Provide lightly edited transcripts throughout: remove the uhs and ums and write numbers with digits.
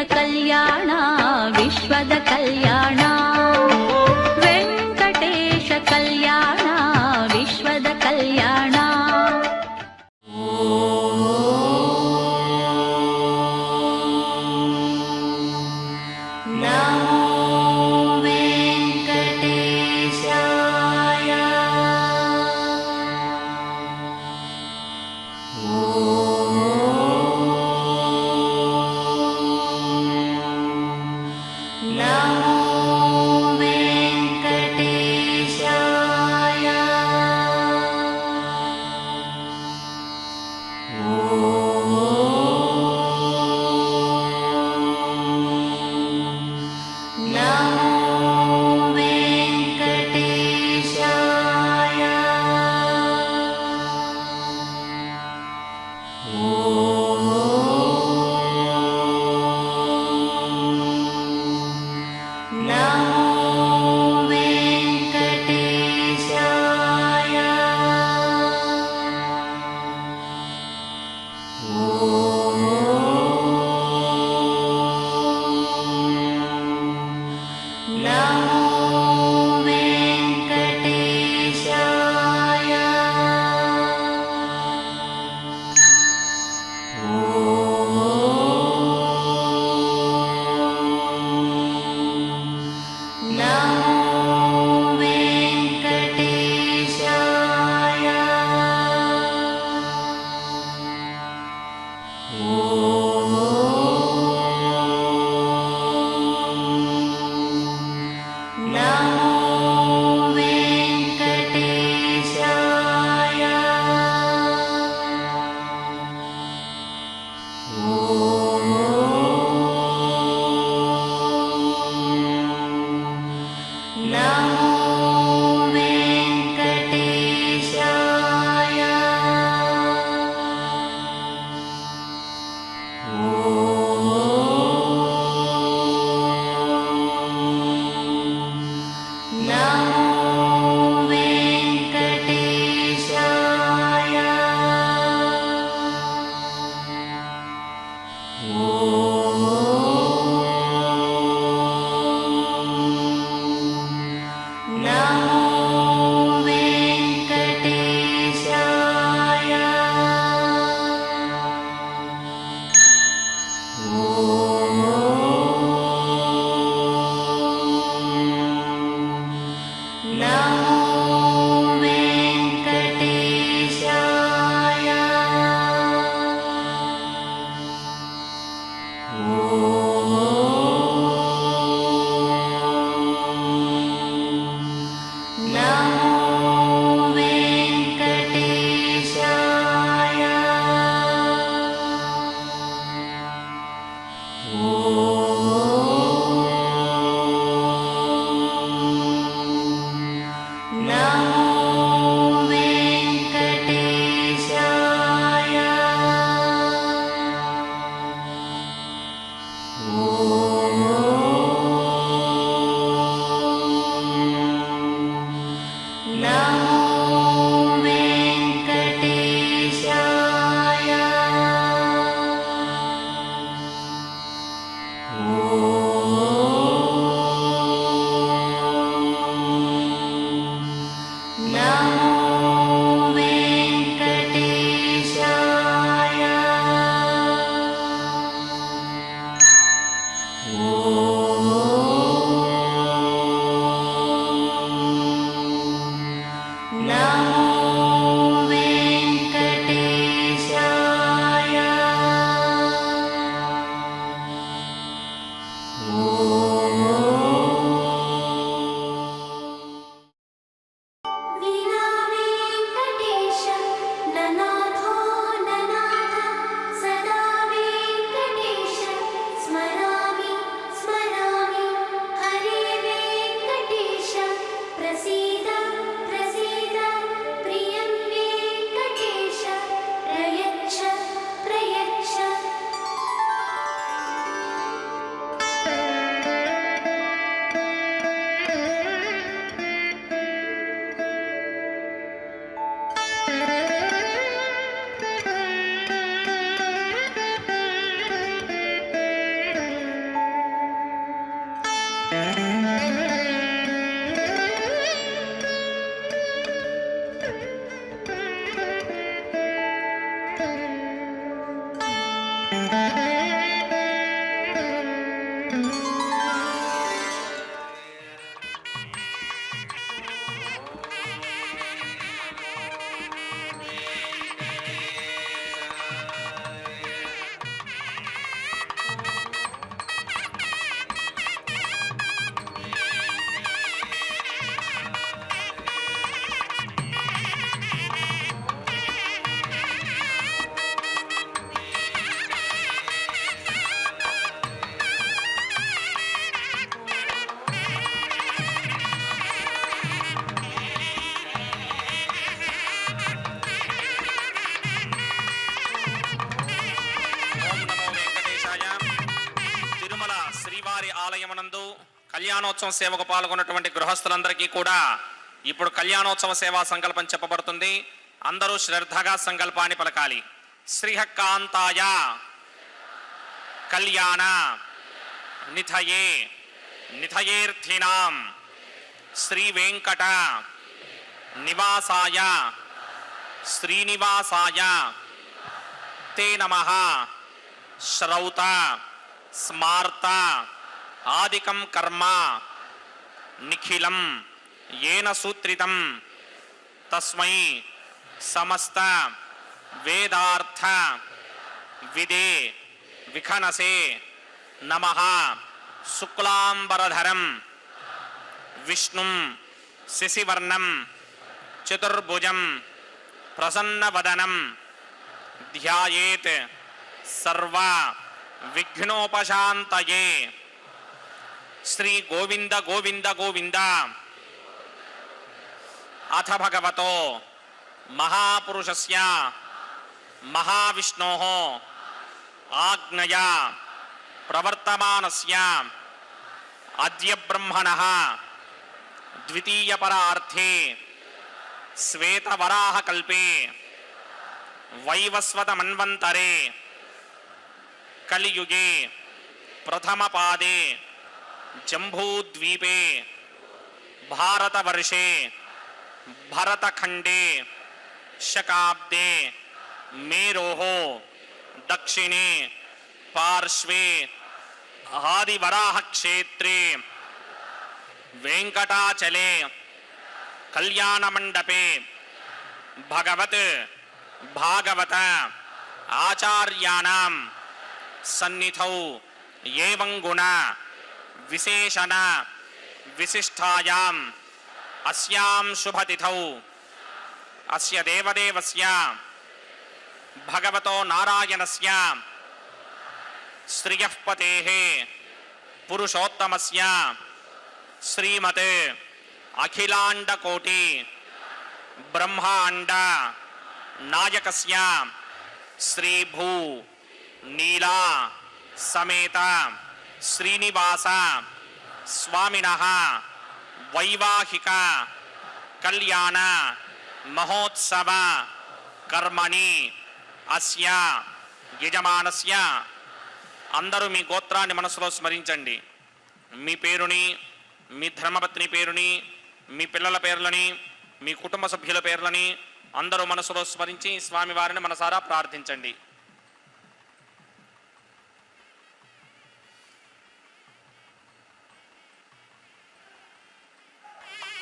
ಕಲ್ಯಾಣ ವಿಶ್ವದ ಕಲ್ಯಾಣ ವೆಂಕಟೇಶ ಕಲ್ಯಾಣ ವಿಶ್ವದ ಕಲ್ಯಾಣ ఆలయమునందు కళ్యాణోత్సవ సేవకు పాల్గొన్నటువంటి గృహస్థులందరికీ కూడా ఇప్పుడు కళ్యాణోత్సవ సేవా సంకల్పం చెప్పబడుతుంది. అందరూ శ్రద్ధగా సంకల్పాన్ని పలకాలి. శ్రీహక్కాంతాయ కళ్యాణ నిథయే నిథయేర్థినాం శ్రీ వెంకట నివాసాయ శ్రీనివాసాయ తే నమః శ్రౌత స్మార్త ఆదికం కర్మ నిఖిలం ఏన సూత్రితం తస్మై సమస్త వేదార్థ విదే విఖనసే నమః శుక్లాంబరధరం విష్ణుం శశివర్ణం చతుర్భుజం ప్రసన్నవదనం ధ్యాయేత్ సర్వ విఘ్నోపశాంతయే. శ్రీ గోవింద గోవింద గోవింద. అథ భగవతో మహాపురుషస్య మహావిష్ణోః ఆజ్ఞయా ప్రవర్తమానస్య అద్య బ్రహ్మణః ద్వితీయపరార్థే శ్వేతవరాహకల్పే వైవస్వతమన్వంతరే కలియుగే ప్రథమపాదే జంబూద్వీపే భారతవర్షే భరతఖండే శకాబ్దే మేరోః దక్షిణే పార్శ్వే ఆదివరాహక్షేత్రే వెంకటాచలే కళ్యాణమండపే భగవత్ భాగవత ఆచార్యాణం సన్నిధౌ ఏవం గుణ విశేషణ విశిష్టాయాం అస్యాం శుభతిథౌ అస్య దేవదేవస్య భగవతో నారాయణస్య శ్రియః పతేః పురుషోత్తమస్య శ్రీమతే అఖిలాండకోటి బ్రహ్మాండ నాయకస్య శ్రీభూ నీలా సమేత శ్రీనివాస స్వామినః వైవాహిక కళ్యాణ మహోత్సవ కర్మణి అస్య యజమానస్య. అందరూ మీ గోత్రాన్ని మనసులో స్మరించండి. మీ పేరుని, మీ ధర్మపత్ని పేరుని, మీ పిల్లల పేర్లని, మీ కుటుంబ సభ్యుల పేర్లని అందరూ మనసులో స్మరించి స్వామివారిని మనసారా ప్రార్థించండి.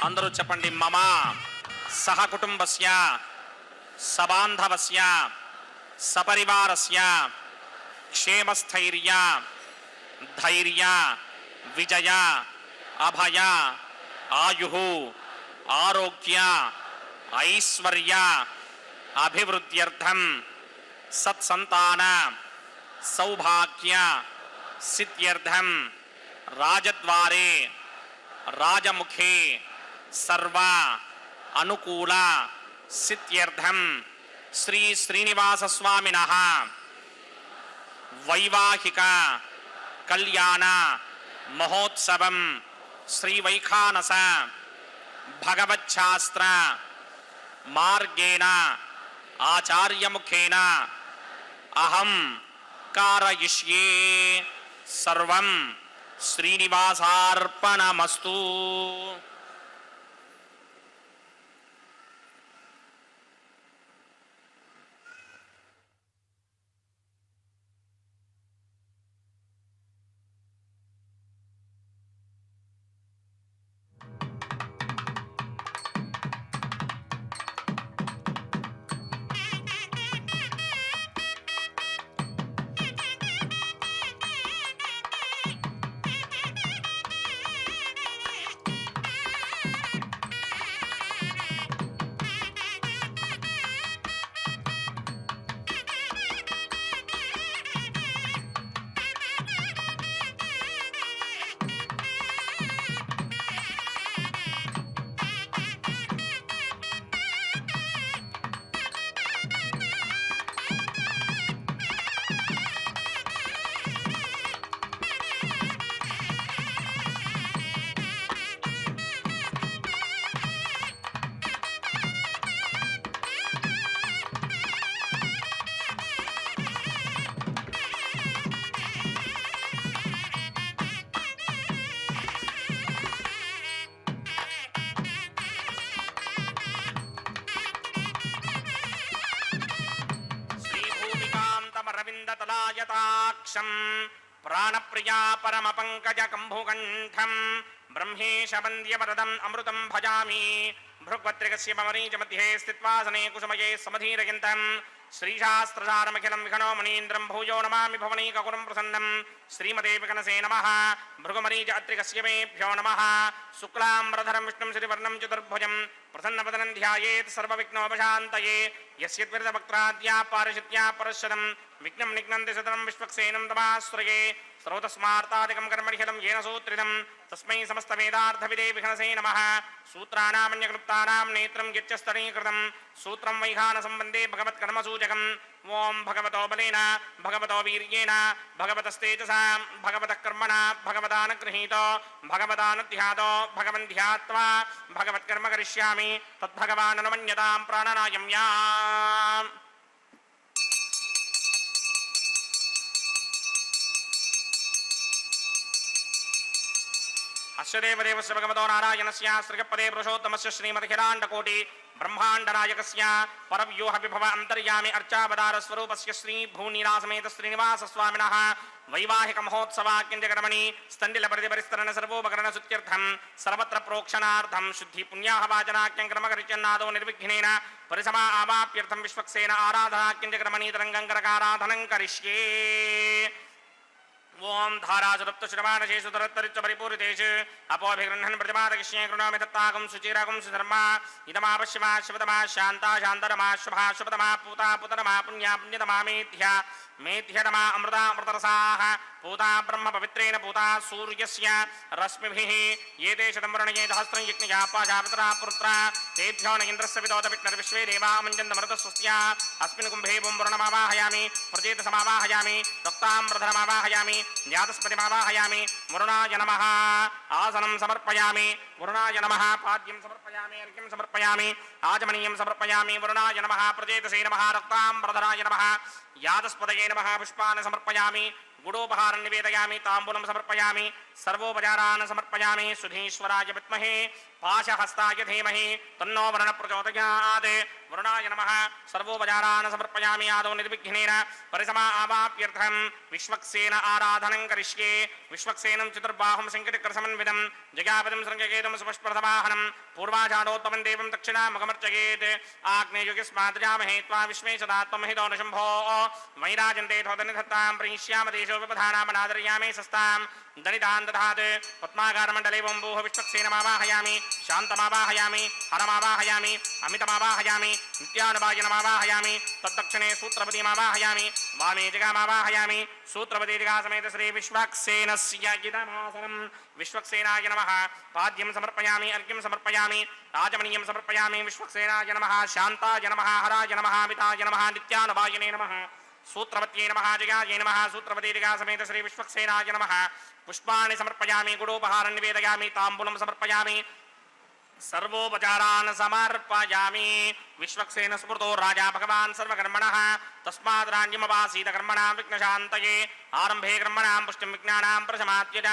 అందరూ చెప్పండి. మమ సహకుటుంబస్య సబాంధవస్య సపరివారస్య క్షేమస్థైర్య ధైర్య విజయ అభయ ఆయుః ఆరోగ్య ఐశ్వర్య అభివృద్ధ్యర్థం సత్సంతాన సౌభాగ్య సిద్ధ్యర్థం రాజద్వారే రాజముఖే సర్వ అనుకూల సిద్ధ్యర్థం శ్రీ శ్రీనివాస స్వామినః వైవాహిక కళ్యాణ మహోత్సవం శ్రీ వైఖానస భగవచ్ఛాస్త్ర మార్గేణ ఆచార్యముఖేన అహం కారయిష్యే. సర్వం శ్రీనివాసార్పణమస్తు. శ్రీమద్వేదాంతదాయతాక్షం ప్రాణప్రియా పరమ పంకజ కంభుకంఠం బ్రహ్మేశ వంద్య వరదం అమృతం భజామి భృగ్వత్రికస్య మమరీచ మధ్యే స్థిత్వాసనే కుసుమయే సమధీరయంతం శ్రీశాస్త్రసారమఖిలం విఘ్నో మణీంద్రం భూయో నమామి భవనీకకురం ప్రసన్నం శ్రీమతే వికనసే నమః భృగుమరీచ అత్రికస్య మేభ్యో నమః శుక్లాంబరధరం విష్ణుం శ్రీవర్ణం చతుర్భుజం ప్రసన్నవదనం ధ్యాయేత్ సర్వవిఘ్నోపశాంతయే యస్య త్వరితవక్త్రాద్యా పారిషిత్యా పరశతం విఘ్నం నిఘ్నంతి సతతం విశ్వక్సేనం తమాశ్రయే శ్రోతస్మార్తాదికం కర్మణిహితం येन सूत्रितं तस्मै समस्तवेदार्थविदे विघ्नसे नमः सूत्राणामन्यक्लुप्तानां नेत्रं यच्चस्तनीकृतं सूत्रं वैघानसम्बन्धे भगवत्कर्मसूचकम् ओं भगवतो बलेन भगवतो वीर्येण भगवतस्तेजसा भगवतः कर्मणा भगवदानुगृहीतो भगवदानुध्यातो भगवन् ध्यात्वा भगवत्कर्म करिष्यामि तद्भगवाननुमन्यतां प्राणनायं या अस्य देवदेवस्य भगवतो नारायणस्य श्रीगपदे पुरुषोत्तमस्य श्रीमदखिलाण्डकोटि ब्रह्माण्डनायकस्य परव्यूह विभव अन्तर्यामि अर्चावतारस्वरूपस्य श्रीभूनिरासमेत श्रीनिवासस्वामिनः वैवाहिक महोत्सवाक्यञ्जकर्मणि स्तण्डिलपरिधिपरिस्तरण सर्वोपकरणसुत्यर्थं सर्वत्र प्रोक्षणार्थं शुद्धि पुण्याहवाचनाख्यङ्क्रमकरिचन्नादो निर्विघ्नेन परिसमा आवाप्यर्थं विश्वक्सेन आराधनाख्यञ्जकर्मणि तरङ्गङ्करकाराधनं करिष्ये ओं धारासुरप्तश्रवाणशेषु धरत्तरिच्च परिपूरितेषु अपोभिगृह्णन् प्रतिपादकृष्णे कृणोमि तत्तागं सुचिरागं सुधर्मा इदमापश्यमा शिवतमा शान्ता शान्तरमा शुभा शुभतमा पूता पुतरमा पुण्या पुण्यतमा मेध्या मेध्यतमा अमृता अमृतरसाः पूता ब्रह्म पवित्रेण पूता सूर्यस्य रश्मिभिः एते शतंवर्णये सहस्रं यज्ञया पाशापितरा पुत्रा तेभ्यो न इन्द्रस्य विदोतविष्णुर्विश्वे देवा मञ्जन्तमृतस्वस्त्या अस्मिन् कुम्भे बुम्बुर्णमावाहयामि प्रजेतसमावाहयामि रक्ताम्रधरमावाहयामि ज्ञातस्पतिमावाहयामि वरुणाय नमः आसनं समर्पयामि वरुणाय नमः पाद्यं समर्पयामि अर्घ्यं समर्पयामि आचमनीयं समर्पयामि वरुणाय नमः प्रजेतसे नमः रक्ताम्रधराय नमः यादस्पदये नमः पुष्पान् समर्पयामि गुडोपहारं निवेदयामि ताम्बूलं समर्पयामि सर्वोपचारान् समर्पयामि सुधीश्वराय विद्महे पाशहस्ताय धीमहि तन्नो वरुणः प्रचोदयात् वरुणाय नमः सर्वोपचारान् समर्पयामि आदौ निर्विघ्नेन परिसमा आवाप्यर्थं विश्वक्सेन आराधनं करिष्ये विश्वक्सेनं चतुर्बाहुं शङ्करकरसमन्वितं जयापतिं शृङ्गकेतुं सुपुष्परथवाहनं पूर्वाषाढोत्तमं देवं दक्षिणामुखमर्चयेत् आग्नेयुगिस्माद्रामहे त्वा विश्वेशदात्महितो न शम्भो वैराजन्ते धोतनिधत्तां प्रयिष्यामदेशो विपधानामनादर्यामि सस्तां दलितान् दधात् पद्माकारमण्डले वम्बूह विश्वक्सेनमावाहयामि शान्तमावाहयामि हरमावाहयामि अमितमावाहयामि नित्यानुभाजनमावाहयामि तद्दक्षिणे सूत्रपतिमावाहयामि वामे जगामावाहयामि सूत्रपतिजगासमेत श्री विश्वक्सेनस्य इदमासनं विश्वक्सेनाय नमः पाद्यं समर्पयामि अर्घ्यं समर्पयामि राजमणीयं समर्पयामि विश्वक्सेनाय नमः शान्ताय नमः हराय नमः अमिताय नमः नित्यानुभाजने नमः सूत्रवत्यै नमः जगायै नमः सूत्रपतिजगासमेत श्री विश्वक्सेनाय नमः पुष्पाणि समर्पयामि गुडोपहारं निवेदयामि ताम्बूलं समर्पयामि सर्वोपचारान् समर्पयामि विश्वक्सेन स्मृतो राजा भगवान् सर्वकर्मणः तस्माद्राज्यमवासीत कर्मणां विघ्नशान्तये आरम्भे कर्मणां पुष्टिं विज्ञानां प्रशमात्यज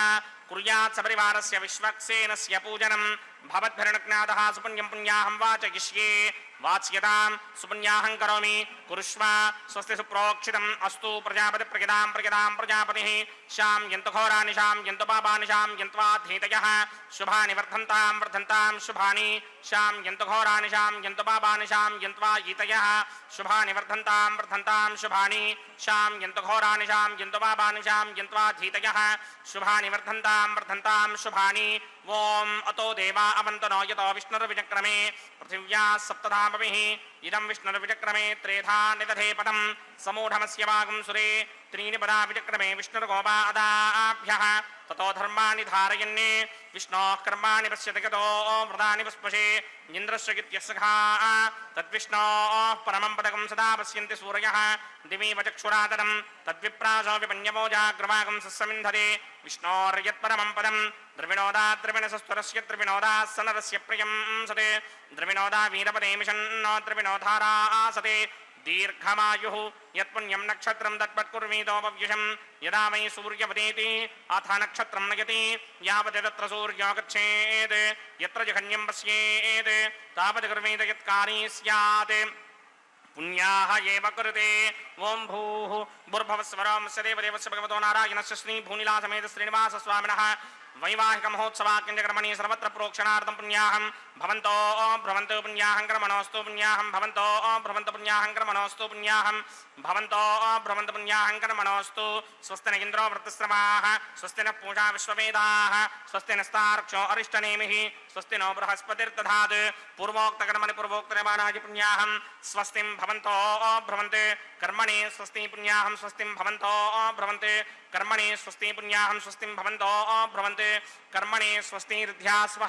कुर्यात् सपरिवारस्य विश्वक्सेनस्य पूजनं भवद्भिर्नज्ञातः सुपुण्यं पुण्याहं वाचयिष्ये वाच्यतां सुपुण्याहं करोमि कुरुष्व स्वस्ति सुप्रोक्षितम् अस्तु प्रजापतिप्रगिदां प्रजापतिः शां यन्तु घोरानि शां यन्तु पापानि शां यन्त्वाधीतयः शुभानि वर्धन्तां शुभानि शां यन्तु घोरानि शां यन्तु पापानि शां यन्त्वायितयः शुभानि वर्धन्तां शुभानि शां यन्तु घोरानि शां यन्तु पापानि शां यन्त्वाधीतयः शुभानि वर्धन्तां शुभानि ओम अतो देवा अवन्तनो यतो विष्णुर्विचक्रमे पृथिव्या सप्तधामभिः इदं विष्णुर्विचक्रमे त्रेधा निदधे पदं समूढमस्य वागं सुरे त्रीणि पदा विचक्रमे विष्णुर्गोपा अदाभ्यः ततो धर्माणि धारयन्ने विष्णोः कर्माणि पश्यति गतो व्रतानि पुष्पशे इन्द्रस्य गित्यस्सखा तद्विष्णोः परमं पदकं सदा पश्यन्ति सूरयः दिवि वचक्षुरातनं तद्विप्रासो विपन्यवो जाग्रवागं सस्समिन्धते विष्णोर्यत्परमं पदं द्रविणोदा द्रविणसस्तुरस्य द्रविणोदा सनरस्य प्रियं सते द्रविणोदा वीरपदे मिषन्नो द्रविणोधारा आसते दीर्घमायुः यत्पुण्यं नक्षत्रं तत्पत्कुर्वीतोपव्युषं यदा वै सूर्यवदेति अथ नक्षत्रं नयति यावत् तत्र सूर्यो गच्छेत् यत्र जघन्यं पश्येत् तावत् कुर्वीत यत्कारी स्यात् पुण्याः एव कुरुते ओं भूः भूर्भुवस्वरस्य देवदेवस्य भगवतो नारायणस्य श्री भूनिलासमेत श्रीनिवासस्वामिनः वैवाहिक महोत्सवाक्यञ्जकर्मणि सर्वत्र प्रोक्षणार्थं पुण्याहं भवन्तो भ्रवन्तु पुण्याहं कर्मणोऽस्तु पुण्याहं भवन्तो भ्रवन्तु पुण्याहं कर्मणोऽस्तु पुण्याहं भवन्तो भ्रवन्तु पुण्याहं कर्मणोऽस्तु स्वस्ति न इन्द्रो वृत्तश्रवाः स्वस्ति नः पूषा विश्ववेदाः स्वस्ति नस्तार्क्ष्यो अरिष्टनेमिः स्वस्ति नो बृहस्पतिर्दधात् पूर्वोक्तकर्मणि पूर्वोक्तनिर्माणाय पुण्याहं स्वस्तिं भवन्तो भ्रवन्ते कर्मणि स्वस्ति पुण्याहं स्वस्तिं भवन्तो भ्रवन्ते कर्मणि स्वस्ति पुण्याहं स्वस्तिं भवन्तो भ्रवन्ते कर्मणि स्वस्ति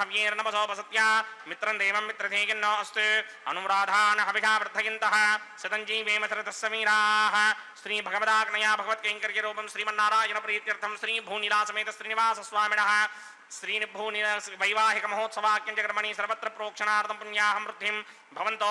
हव्येर्नवसोपसत्या मित्रं देवं मित्रधेयन्नो अस्तु अनुराधान हविषा वर्धयन्तः शतञ्जीवेम शरतस्य वीराः श्री भगवदाग्नया भगवत्कैङ्कर्यरूपं श्रीमन्नारायण प्रीत्यर्थं श्री भूनिलासमेत श्रीनिवासस्वामिनः श्री वैवाहिक महोत्सवाक्यञ्जकर्मणि सर्वत्र प्रोक्षणार्थं पुण्याहं वृद्धिं भवन्तो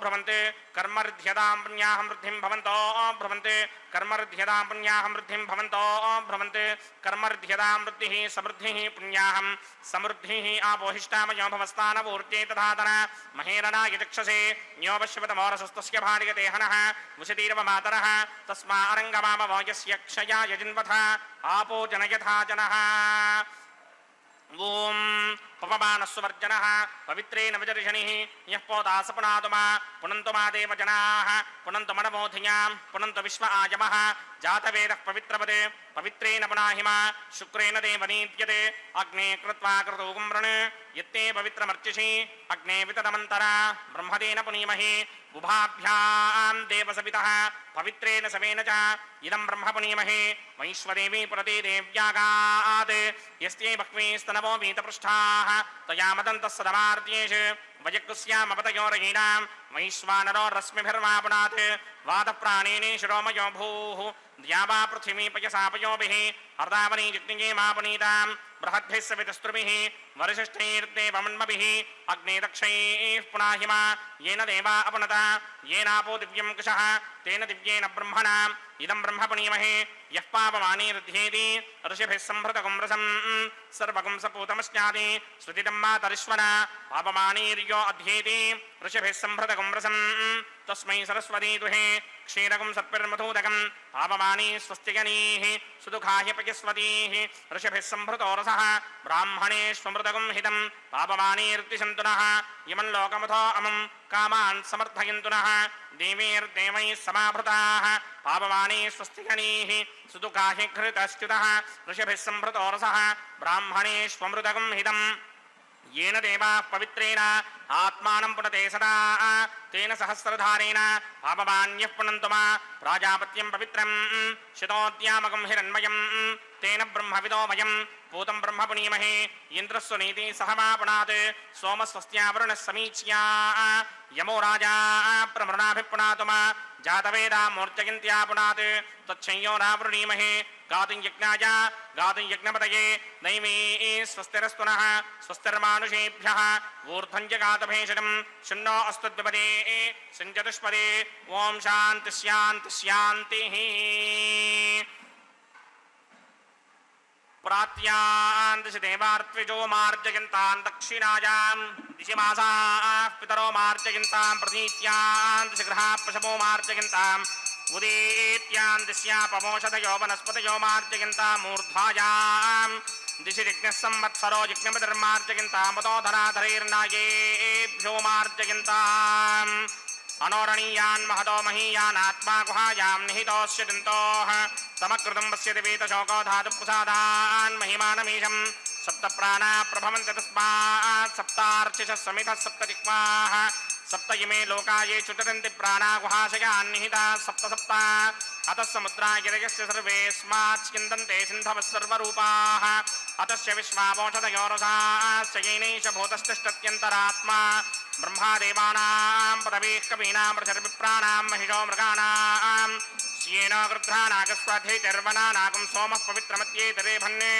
भ्रवन्ते कर्मऋध्यतां पुण्याहं वृद्धिं भवन्तो भ्रवन्ते कर्मऋध्यतां पुण्याहं वृद्धिं भवन्तो भ्रवन्ते कर्मऋध्यतां वृद्धिः समृद्धिः पुण्याहं समृद्धिः आपोहिष्टामयो भवस्तानपूर्त्यै तथातन महेरणाय चक्षसे न्योपश्यपतमोरसस्तस्य भार्यते हनः मुषतीर्व मातरः तस्मा अरङ्गमामवो यस्य क्षयाय जिन्वथ आपो जनयथा जनः ओं पवमानस्वर्जनः पवित्रेण विजर्षणिः यः पोतासपुनातुमा पुनन्तु मा देवजनाः पुनन्तु मनमोधियां पुनन्तु विश्व आयमः जातवेदः पवित्रपदे पवित्रेण पुनाहिमा शुक्रेण देवनीत्यते अग्ने कृत्वा क्रतूगुं वृणे यत्ते पवित्रमर्चिषि अग्ने विततमन्तरा ब्रह्मदेन पुनीमहि उभाभ्यां देवसवितः पवित्रेण समेन च इदं ब्रह्म पुनीमहि वैश्वदेवी पुरते देव्यागात् यस्ते बह्वीस्तनवो वीतपृष्ठाः तया मदन्तः सदमार्त्येष वयकुस्यामपतयोरहीणां वैश्वानरो रश्मिभिर्वापुनात् वादप्राणेने शिरोमयो भूः द्यावा पृथिवी पयसापयोभिः हर्दावनी जिग्निये मापुनीतां बृहद्भिः सवितस्त्रुभिः वरिशिष्ठैर्देवमन्मभिः अग्ने दक्षैः पुनाहिमा येन देवा अपनता येनापो दिव्यं कुशः तेन दिव्येन ब्रह्मणा इदं ब्रह्म पुनीमहे यः पापमानीरुध्येति ऋषिभिः संहृतगुं रसं सर्वगुं सपूतमस्यादि श्रुतिदं मातरिश्वना पापमानीर्यो अध्येति ऋषिभिः संहृतगुं रसं तस्मै सरस्वती दुहे क्षीरगुं सत्पिर्मधूदकं पापमानी स्वस्तिगणीः सुदुःखाहि पयस्वतीः ऋषिभिः संहृतो रसः ब्राह्मणेष्वमृतगुं हितं पापमानीर्तिशन्तु नः इमं लोकमथो अमं कामान् समर्थयन्तु नः देवीर्देवैः समाभृताः पापमानी स्वस्तिगणीः सुदुःखाहि घृतश्च्युतः ऋषिभिः संहृतो रसः ब्राह्मणेष्वमृतगुं हितम् येन देवाः पवित्रेण आत्मानं पुनते सदा तेन सहस्रधारेण पापमान्यः पुनन्तु मा प्राजापत्यं पवित्रं शितोद्यामकं हिरण्मयं तेन ब्रह्मविदो वयं पूतं ब्रह्म पुनीमहे इन्द्रस्वनीति सहमापुनात् सोमस्वस्त्यावरुणः समीच्या यमो राजा प्रमृणाभिपुनातु मा जातवेदा मूर्जयन्त्या पुनात् तच्छंयो रावृणीमहे गातुं यज्ञाय गातुं यज्ञपतये दैवी स्वस्तिरस्तु नः स्वस्तिर्मानुषेभ्यः ऊर्ध्वं जगातभेषजं शन्नो अस्तु द्विपदे सञ्चतुष्पदे ॐ शान्ति शान्ति शान्तिः प्रात्यान् दिशि देवार्त्विजो मार्जयन्तान् दक्षिणायां दिशि मासाः पितरो मार्जयन्तां प्रतीत्यान् दिशि गृहाः पशवो मार्जयन्ताम् उदेत्यान् दिश्यापमोषधयो वनस्पतयो मार्जयन्ताम् ऊर्ध्वायां दिशि जिज्ञः संवत्सरो जिज्ञपतिर्मार्जयन्तामतोधराधरैर्नायेभ्यो मार्जयन्ताम् अनोरणीयान् महतो महीयान् आत्मा गुहायां निहितोऽस्य दन्तोः समकृतं पश्यति वीतशोको धातुप्रसादान् महिमानमीशं सप्तप्राणा प्रभवन्ति तस्मात् सप्तार्चिषः समितः सप्तजिह्वाः सप्त इमे लोका ये चुटन्ति प्राणा गुहाशयान् निहिताः सप्त सप्त अतः समुद्रा गिरयस्य सर्वेऽस्मात् स्यन्दन्ते सिन्धवः सर्वरूपाः अतस्य विश्वावोषधयो रसाश्च येनैष भूतस्तिष्ठत्यन्तरात्मा ब्रह्मादेवानां पदवीः कवीनां प्रचर्विप्राणां महिषो मृगाणां श्येन गृध्रानागस्वाधैर्वनानागं सोमः पवित्रमत्येतरे भन्ने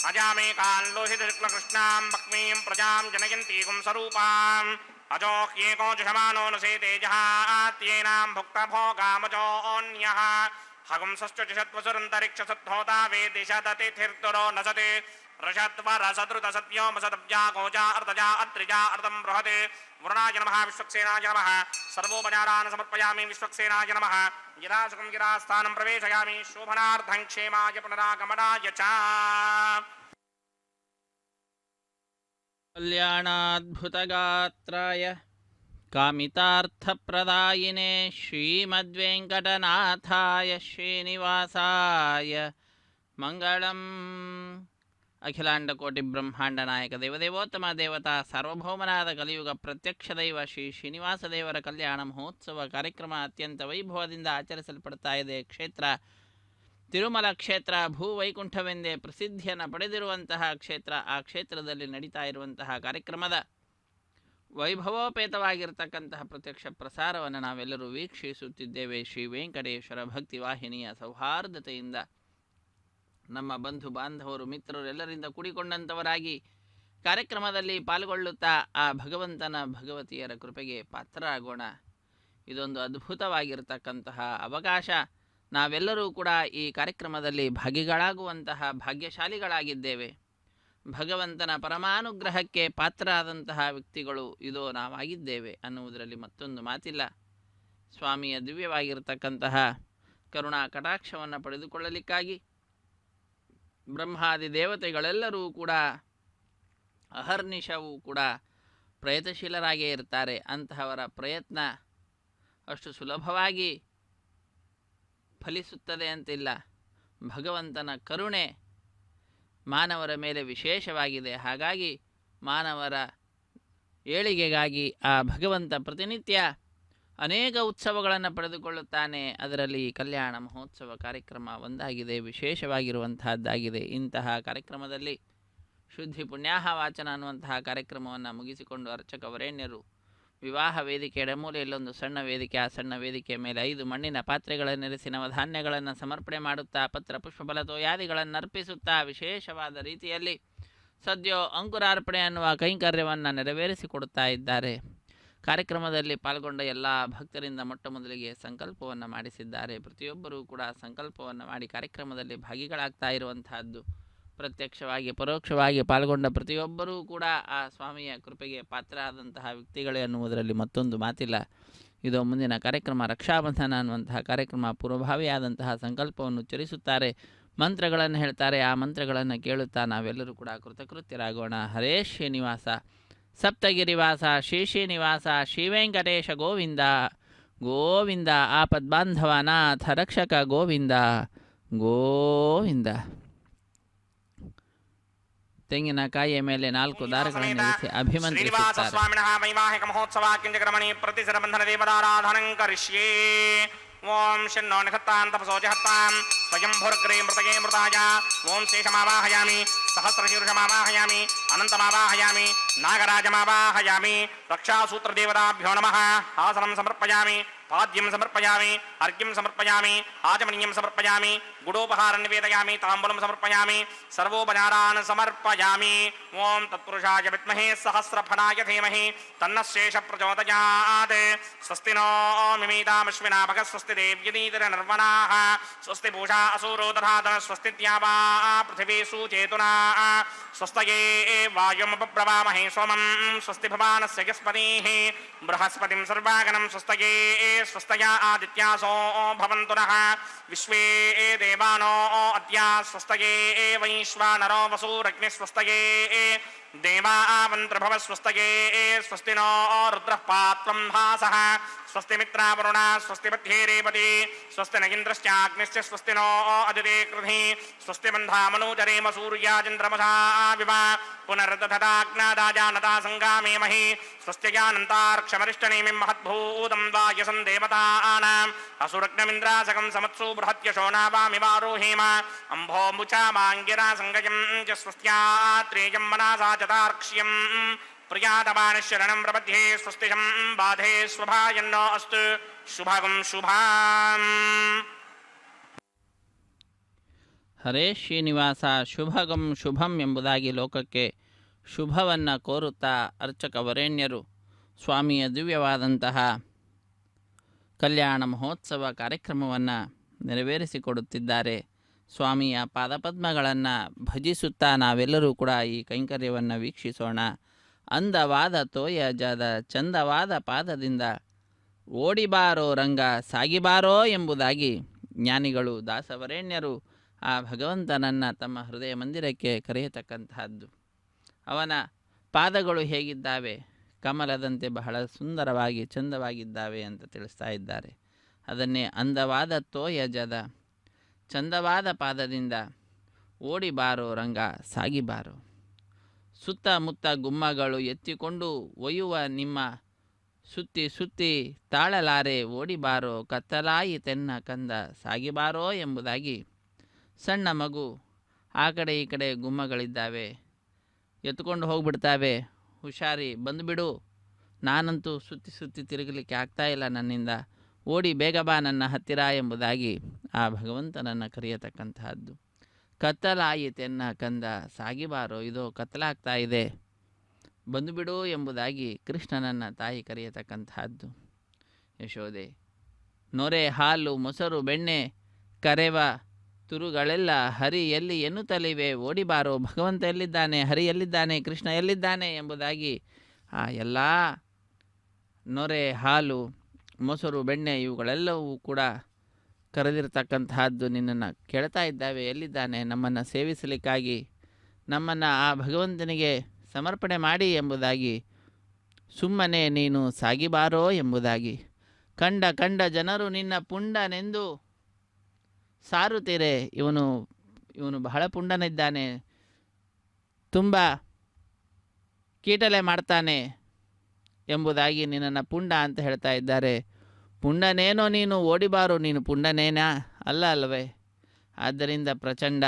अजामेकान् लोहितशुक्लकृष्णां भक्मीं प्रजां जनयन्तीगुं स्वरूपाम् अजो ह्येको जुषमानो न सेते जहात्येनां भुक्तभोगामजोऽन्यः हगुंसश्चुषत्वसुरन्तरिक्षसद्धोता वेदिशदतिथिर्तुरो नसते रषद्वरसदृतसत्योमसदब्जा गोजा अर्तजा अत्रिजा अर्धं बृहते वरुणाय नमः विश्वक्सेनाय नमः सर्वोपचारान् समर्पयामि विश्वक्सेनाय नमः गिरासुखं गिरास्थानं प्रवेशयामि शोभनार्थं क्षेमाय पुनरागमनाय च कल्याणाद्भुतगात्राय कामितार्थप्रदायिने श्रीमद्वेङ्कटनाथाय श्रीनिवासाय मङ्गलम् ಅಖಿಲಾಂಡಕೋಟಿ ಬ್ರಹ್ಮಾಂಡ ನಾಯಕ ದೇವದೇವೋತ್ತಮ ದೇವತಾ ಸಾರ್ವಭೌಮನಾದ ಕಲಿಯುಗ ಪ್ರತ್ಯಕ್ಷ ದೈವ ಶ್ರೀ ಶ್ರೀನಿವಾಸ ದೇವರ ಕಲ್ಯಾಣ ಮಹೋತ್ಸವ ಕಾರ್ಯಕ್ರಮ ಅತ್ಯಂತ ವೈಭವದಿಂದ ಆಚರಿಸಲ್ಪಡ್ತಾ ಇದೆ. ಕ್ಷೇತ್ರ ತಿರುಮಲ ಕ್ಷೇತ್ರ ಭೂವೈಕುಂಠವೆಂದೇ ಪ್ರಸಿದ್ಧಿಯನ್ನು ಪಡೆದಿರುವಂತಹ ಕ್ಷೇತ್ರ. ಆ ಕ್ಷೇತ್ರದಲ್ಲಿ ನಡೀತಾ ಇರುವಂತಹ ಕಾರ್ಯಕ್ರಮದ ವೈಭವೋಪೇತವಾಗಿರ್ತಕ್ಕಂತಹ ಪ್ರತ್ಯಕ್ಷ ಪ್ರಸಾರವನ್ನು ನಾವೆಲ್ಲರೂ ವೀಕ್ಷಿಸುತ್ತಿದ್ದೇವೆ. ಶ್ರೀ ವೆಂಕಟೇಶ್ವರ ಭಕ್ತಿ ವಾಹಿನಿಯ ಸೌಹಾರ್ದತೆಯಿಂದ ನಮ್ಮ ಬಂಧು ಬಾಂಧವರು ಮಿತ್ರರು ಎಲ್ಲರಿಂದ ಕೂಡಿಕೊಂಡಂಥವರಾಗಿ ಕಾರ್ಯಕ್ರಮದಲ್ಲಿ ಪಾಲ್ಗೊಳ್ಳುತ್ತಾ ಆ ಭಗವಂತನ ಭಗವತಿಯರ ಕೃಪೆಗೆ ಪಾತ್ರರಾಗೋಣ. ಇದೊಂದು ಅದ್ಭುತವಾಗಿರ್ತಕ್ಕಂತಹ ಅವಕಾಶ. ನಾವೆಲ್ಲರೂ ಕೂಡ ಈ ಕಾರ್ಯಕ್ರಮದಲ್ಲಿ ಭಾಗಿಗಳಾಗುವಂತಹ ಭಾಗ್ಯಶಾಲಿಗಳಾಗಿದ್ದೇವೆ. ಭಗವಂತನ ಪರಮಾನುಗ್ರಹಕ್ಕೆ ಪಾತ್ರರಾದಂತಹ ವ್ಯಕ್ತಿಗಳು ಇದೋ ನಾವಾಗಿದ್ದೇವೆ ಅನ್ನುವುದರಲ್ಲಿ ಮತ್ತೊಂದು ಮಾತಿಲ್ಲ. ಸ್ವಾಮಿಯ ದಿವ್ಯವಾಗಿರ್ತಕ್ಕಂತಹ ಕರುಣಾ ಕಟಾಕ್ಷವನ್ನು ಪಡೆದುಕೊಳ್ಳಲಿಕ್ಕಾಗಿ ಬ್ರಹ್ಮಾದಿ ದೇವತೆಗಳೆಲ್ಲರೂ ಕೂಡ ಅಹರ್ನಿಶವೂ ಕೂಡ ಪ್ರಯತ್ನಶೀಲರಾಗೇ ಇರ್ತಾರೆ. ಅಂತಹವರ ಪ್ರಯತ್ನ ಅಷ್ಟು ಸುಲಭವಾಗಿ ಫಲಿಸುತ್ತದೆ ಅಂತಿಲ್ಲ. ಭಗವಂತನ ಕರುಣೆ ಮಾನವರ ಮೇಲೆ ವಿಶೇಷವಾಗಿದೆ. ಹಾಗಾಗಿ ಮಾನವರ ಏಳಿಗೆಗಾಗಿ ಆ ಭಗವಂತ ಪ್ರತಿನಿತ್ಯ ಅನೇಕ ಉತ್ಸವಗಳನ್ನು ಪಡೆದುಕೊಳ್ಳುತ್ತಾನೆ. ಅದರಲ್ಲಿ ಕಲ್ಯಾಣ ಮಹೋತ್ಸವ ಕಾರ್ಯಕ್ರಮ ಒಂದಾಗಿದೆ, ವಿಶೇಷವಾಗಿರುವಂತಹದ್ದಾಗಿದೆ. ಇಂತಹ ಕಾರ್ಯಕ್ರಮದಲ್ಲಿ ಶುದ್ಧಿ ಪುಣ್ಯಾಹ ವಾಚನ ಅನ್ನುವಂತಹ ಕಾರ್ಯಕ್ರಮವನ್ನು ಮುಗಿಸಿಕೊಂಡು ಅರ್ಚಕ ವರೇಣ್ಯರು ವಿವಾಹ ವೇದಿಕೆ ಎಡಮೂಲೆಯಲ್ಲೊಂದು ಸಣ್ಣ ವೇದಿಕೆ, ಆ ಸಣ್ಣ ವೇದಿಕೆಯ ಮೇಲೆ 5 ಮಣ್ಣಿನ ಪಾತ್ರೆಗಳನ್ನಿರಿಸಿ ನವಧಾನ್ಯಗಳನ್ನು ಸಮರ್ಪಣೆ ಮಾಡುತ್ತಾ ಪತ್ರ ಪುಷ್ಪಫಲತೋಯಾದಿಗಳನ್ನು ಅರ್ಪಿಸುತ್ತಾ ವಿಶೇಷವಾದ ರೀತಿಯಲ್ಲಿ ಸದ್ಯೋ ಅಂಕುರಾರ್ಪಣೆ ಅನ್ನುವ ಕೈಂಕರ್ಯವನ್ನು ನೆರವೇರಿಸಿಕೊಡುತ್ತಾ ಇದ್ದಾರೆ. ಕಾರ್ಯಕ್ರಮದಲ್ಲಿ ಪಾಲ್ಗೊಂಡ ಎಲ್ಲ ಭಕ್ತರಿಂದ ಮೊಟ್ಟ ಮೊದಲಿಗೆ ಸಂಕಲ್ಪವನ್ನು ಮಾಡಿಸಿದ್ದಾರೆ. ಪ್ರತಿಯೊಬ್ಬರೂ ಕೂಡ ಸಂಕಲ್ಪವನ್ನು ಮಾಡಿ ಕಾರ್ಯಕ್ರಮದಲ್ಲಿ ಭಾಗಿಗಳಾಗ್ತಾ ಇರುವಂತಹದ್ದು. ಪ್ರತ್ಯಕ್ಷವಾಗಿ ಪರೋಕ್ಷವಾಗಿ ಪಾಲ್ಗೊಂಡ ಪ್ರತಿಯೊಬ್ಬರೂ ಕೂಡ ಆ ಸ್ವಾಮಿಯ ಕೃಪೆಗೆ ಪಾತ್ರರಾದಂತಹ ವ್ಯಕ್ತಿಗಳೇ ಅನ್ನುವುದರಲ್ಲಿ ಮತ್ತೊಂದು ಮಾತಿಲ್ಲ. ಇದು ಮುಂದಿನ ಕಾರ್ಯಕ್ರಮ ರಕ್ಷಾಬಂಧನ ಅನ್ನುವಂತಹ ಕಾರ್ಯಕ್ರಮ. ಪೂರ್ವಭಾವಿಯಾದಂತಹ ಸಂಕಲ್ಪವನ್ನು ಉಚ್ಚರಿಸುತ್ತಾರೆ, ಮಂತ್ರಗಳನ್ನು ಹೇಳ್ತಾರೆ. ಆ ಮಂತ್ರಗಳನ್ನು ಕೇಳುತ್ತಾ ನಾವೆಲ್ಲರೂ ಕೂಡ ಕೃತಕೃತ್ಯರಾಗೋಣ. ಹರೇ ಶ್ರೀನಿವಾಸ ಸಪ್ತಗಿರಿವಾಸ ಶ್ರೀ ಶ್ರೀನಿವಾಸ ಶ್ರೀ ವೆಂಕಟೇಶ ಗೋವಿಂದ ಗೋವಿಂದ. ಆಪದ್ಬಾಂಧವನಾಥ ರಕ್ಷಕ ಗೋವಿಂದ ಗೋವಿಂದ. ತೆಂಗಿನಕಾಯಿಯ ಮೇಲೆ 4 ದಾರಗಳನ್ನು ಇರಿಸಿ ಅಭಿಮಂತ್ರಿಸುತ್ತಾರೆ. ಸ್ವಾಮಿನಃ ವೈವಾಹಿಕ ಮಹೋತ್ಸವ ಕಿಂಜಕರ್ಮಣಿ ಪ್ರತಿಸರ ಬಂಧನ ದೇವತಾರಾಧನಂ ಕರಿಷ್ಯೇ. ಓಂ ಶನ್ನೋ ನಿಖತ್ತಾಂತಪಸೋ ಜಹತ್ತಾಂ ಸ್ವಯಂಭುರ್ಗ್ರೇ ಮೃತಗೆ ಮೃತಾಯ. ಓಂ ಶೇಷಮಾವಾಹಯಾಮಿ ಸಹಸ್ರಶೀರ್ಷಮಾವಾಹಯಾಮಿ ಅನಂತಮಾವಾಹಯಾಮಿ ನಾಗರಾಜಮಾವಾಹಯಾಮಿ. ರಕ್ಷಾಸೂತ್ರದೇವತಾಭ್ಯೋ ನಮಃ. ಆಸನಂ ಸಮರ್ಪಯಾಮಿ, ಪಾದ್ಯಂ ಸಮರ್ಪಯಾಮಿ, ಅರ್ಘ್ಯಂ ಸಮರ್ಪಯಾಮಿ, ಆಚಮನೀಯಂ ಸಮರ್ಪಯಾಮಿ, ಗುಡೋಪಹಾರ ನಿವೇದಯಾಮಿ, ತಾಂಬೂಲಂ ಸಮರ್ಪಯಾಮಿ, ಸರ್ವೋಪಚಾರಾನ್ ಸಮರ್ಪಯಾಮಿ. ಓಂ ತತ್ಪುರುಷಾಯ ವಿದ್ಮಹೇ ಸಹಸ್ರಫಲಾಯ ಧೀಮಹಿ ತನ್ನಃ ಶೇಷ ಪ್ರಚೋದಯಾತ್. ಸ್ವಸ್ತಿ ನೋ ಮಿಮೀತಾಮಶ್ವಿನಾ ಭಗ ಸ್ವಸ್ತಿ ದೇವ್ಯದೀತರ ನಿರ್ವಣಾಃ. ಸ್ವಸ್ತಿ ಪೂಷಾ ಅಸೂರೋ ದಧಾತ. ಸ್ವಸ್ತಿ ದ್ಯಾವಾ ಪೃಥಿವೀ ಸುಚೇತುನಾ. ಸ್ವಸ್ತಯೇ ವಾಯುಮುಪಬ್ರವಾಮಹೇ ಸೋಮಂ. ಸ್ವಸ್ತಿ ಭವಾನಸ್ಯ ಯಸ್ಪತಿಃ ಬೃಹಸ್ಪತಿಂ ಸರ್ವಾಗಣಂ. ಸ್ವಸ್ತಯೇ ಸ್ವಸ್ತಯ ಆದಿತ್ಯಾಸೋ ಭವಂತು ನಃ. ವಿಶ್ವೇ ದೇವಾನೋ ಅದ್ಯ. ಸ್ವಸ್ತಯೇ ವೈಶ್ವಾನರೋ ವಸೂರಗ್ನಿ. ಸ್ವಸ್ತಯೇ ದೇವಾವಂತೃಭವ. ಸ್ವಸ್ತಯೇ ಸ್ವಸ್ತಿ ನೋ ರುದ್ರಃ ಪಾತ್ವಂ ಭಾಸಃ. ಸ್ವಸ್ತಿ ಮಿತ್ರಾವರುಣ. ಸ್ವಸ್ತಿ ಮಧ್ಯೇ ರೇವತಿ. ಸ್ವಸ್ತಿ ನ ಇಂದ್ರಶ್ಚಾಗ್ನಿಶ್ಚ. ಸ್ವಸ್ತಿ ನೋ ಅದಿತಿ ಕೃಧಿ. ಸ್ವಸ್ತಿ ಬಂಧಾ ಮನೋಜರೇಮ ಸೂರ್ಯಾಚಂದ್ರಮಸಾ ವಿವ. ಪುನರ್ದಧತಾಗ್ನಾದಾಜಾನತಾ ಸಂಗಾಮೇಮಹಿ. ಸ್ವಸ್ತ್ಯಜಾನಂತಾರ್ಕ್ಷಮರಿಷ್ಟನೇಮಿಂ ಮಹದ್ಭೂತಂ ವಾಯಸಂ ದೇವತಾನಾಂ. ಅಸುರಗ್ನಮಿಂದ್ರಾಸಕಂ ಸಮತ್ಸು ಬೃಹತ್ಯಶೋ ನಾವಾಮಿವಾರೋಹೇಮ. ಅಂಭೋ ಮುಚಾ ಮಾಂಗಿರಾ ಸಂಗಯಂ ಚ. ಸ್ವಸ್ತ್ಯಾತ್ರೇಯಂ ಮನಾಸಾ ಚತಾರ್ಕ್ಷ್ಯಂ. ಪ್ರಿಯಾತಮಾನಶರಣಂ ಪ್ರಪದ್ಯೆ. ಸ್ವಸ್ತಿಶಂ ಬಾಧೆ ಸ್ವಭಾಯನ್ನೋ ಅಸ್ತು. ಶುಭಗಂ ಶುಭಾಂ. ಹರೇ ಶ್ರೀನಿವಾಸ ಶುಭಗಂ ಶುಭಂ ಎಂಬುದಾಗಿ ಲೋಕಕ್ಕೆ ಶುಭವನ್ನು ಕೋರುತ್ತಾ ಅರ್ಚಕ ವರೇಣ್ಯರು ಸ್ವಾಮಿಯ ದಿವ್ಯವಾದಂತಹ ಕಲ್ಯಾಣ ಮಹೋತ್ಸವ ಕಾರ್ಯಕ್ರಮವನ್ನು ನೆರವೇರಿಸಿಕೊಡುತ್ತಿದ್ದಾರೆ. ಸ್ವಾಮಿಯ ಪಾದಪದ್ಮಗಳನ್ನು ಭಜಿಸುತ್ತಾ ನಾವೆಲ್ಲರೂ ಕೂಡ ಈ ಕೈಂಕರ್ಯವನ್ನು ವೀಕ್ಷಿಸೋಣ. ಅಂದವಾದ ತೋಯಜದ ಚಂದವಾದ ಪಾದದಿಂದ ಓಡಿಬಾರೋ ರಂಗ ಸಾಗಿಬಾರೋ ಎಂಬುದಾಗಿ ಜ್ಞಾನಿಗಳು ದಾಸವರೇಣ್ಯರು ಆ ಭಗವಂತನನ್ನು ತಮ್ಮ ಹೃದಯ ಮಂದಿರಕ್ಕೆ ಕರೆಯತಕ್ಕಂತಹದ್ದು. ಅವನ ಪಾದಗಳು ಹೇಗಿದ್ದಾವೆ? ಕಮಲದಂತೆ ಬಹಳ ಸುಂದರವಾಗಿ ಚಂದವಾಗಿದ್ದಾವೆ ಅಂತ ತಿಳಿಸ್ತಾ ಇದ್ದಾರೆ. ಅದನ್ನೇ ಅಂದವಾದ ತೋಯಜದ ಚಂದವಾದ ಪಾದದಿಂದ ಓಡಿಬಾರೋ ರಂಗ ಸಾಗಿಬಾರೋ. ಸುತ್ತಮುತ್ತ ಗುಮ್ಮಗಳು ಎತ್ತಿಕೊಂಡು ಒಯ್ಯುವ ನಿಮ್ಮ ಸುತ್ತಿ ಸುತ್ತಿ ತಾಳಲಾರೆ ಓಡಿಬಾರೋ ಕತ್ತಲಾಯಿತೆನ್ನ ಕಂದ ಸಾಗಿಬಾರೋ ಎಂಬುದಾಗಿ. ಸಣ್ಣ ಮಗು, ಆ ಕಡೆ ಈ ಕಡೆ ಗುಮ್ಮಗಳಿದ್ದಾವೆ, ಎತ್ಕೊಂಡು ಹೋಗ್ಬಿಡ್ತಾವೆ, ಹುಷಾರಿ ಬಂದುಬಿಡು, ನಾನಂತೂ ಸುತ್ತಿ ಸುತ್ತಿ ತಿರುಗಲಿಕ್ಕೆ ಆಗ್ತಾಯಿಲ್ಲ ನನ್ನಿಂದ, ಓಡಿ ಬೇಗ ಬಾ ನನ್ನ ಹತ್ತಿರ ಎಂಬುದಾಗಿ ಆ ಭಗವಂತನನ್ನು ಕರೆಯತಕ್ಕಂತಹದ್ದು. ಕತ್ತಲಾಯಿತೆನ್ನ ಕಂದ ಸಾಗಿಬಾರೋ, ಇದೋ ಕತ್ತಲಾಗ್ತಾ ಇದೆ, ಬಂದುಬಿಡು ಎಂಬುದಾಗಿ ಕೃಷ್ಣನನ್ನು ತಾಯಿ ಕರೆಯತಕ್ಕಂತಹದ್ದು. ಯಶೋದೆ ನೊರೆ ಹಾಲು ಮೊಸರು ಬೆಣ್ಣೆ ಕರೆವ ತುರುಗಳೆಲ್ಲ ಹರಿ ಎಲ್ಲಿ ಎನ್ನುತ್ತಲಿವೆ, ಓಡಿಬಾರೋ ಭಗವಂತ ಎಲ್ಲಿದ್ದಾನೆ, ಹರಿ ಎಲ್ಲಿದ್ದಾನೆ, ಕೃಷ್ಣ ಎಲ್ಲಿದ್ದಾನೆ ಎಂಬುದಾಗಿ ಆ ಎಲ್ಲ ನೊರೆ ಹಾಲು ಮೊಸರು ಬೆಣ್ಣೆ ಇವುಗಳೆಲ್ಲವೂ ಕೂಡ ಕರೆದಿರ್ತಕ್ಕಂತಹದ್ದು ನಿನ್ನನ್ನು ಕೇಳ್ತಾ ಇದ್ದಾವೆ, ಎಲ್ಲಿದ್ದಾನೆ, ನಮ್ಮನ್ನು ಸೇವಿಸಲಿಕ್ಕಾಗಿ ನಮ್ಮನ್ನು ಆ ಭಗವಂತನಿಗೆ ಸಮರ್ಪಣೆ ಮಾಡಿ ಎಂಬುದಾಗಿ. ಸುಮ್ಮನೆ ನೀನು ಸಾಗಿಬಾರೋ ಎಂಬುದಾಗಿ. ಕಂಡ ಕಂಡ ಜನರು ನಿನ್ನ ಪುಂಡನೆಂದು ಸಾರುತ್ತೀರೆ, ಇವನು ಬಹಳ ಪುಂಡನಿದ್ದಾನೆ, ತುಂಬ ಕೀಟಲೆ ಮಾಡ್ತಾನೆ ಎಂಬುದಾಗಿ ನಿನ್ನನ್ನು ಪುಂಡ ಅಂತ ಹೇಳ್ತಾ ಇದ್ದಾರೆ. ಪುಂಡನೇನೋ ನೀನು, ಓಡಿಬಾರೋ ನೀನು ಪುಂಡನೇನಾ ಅಲ್ಲ ಅಲ್ಲವೇ? ಆದ್ದರಿಂದ ಪ್ರಚಂಡ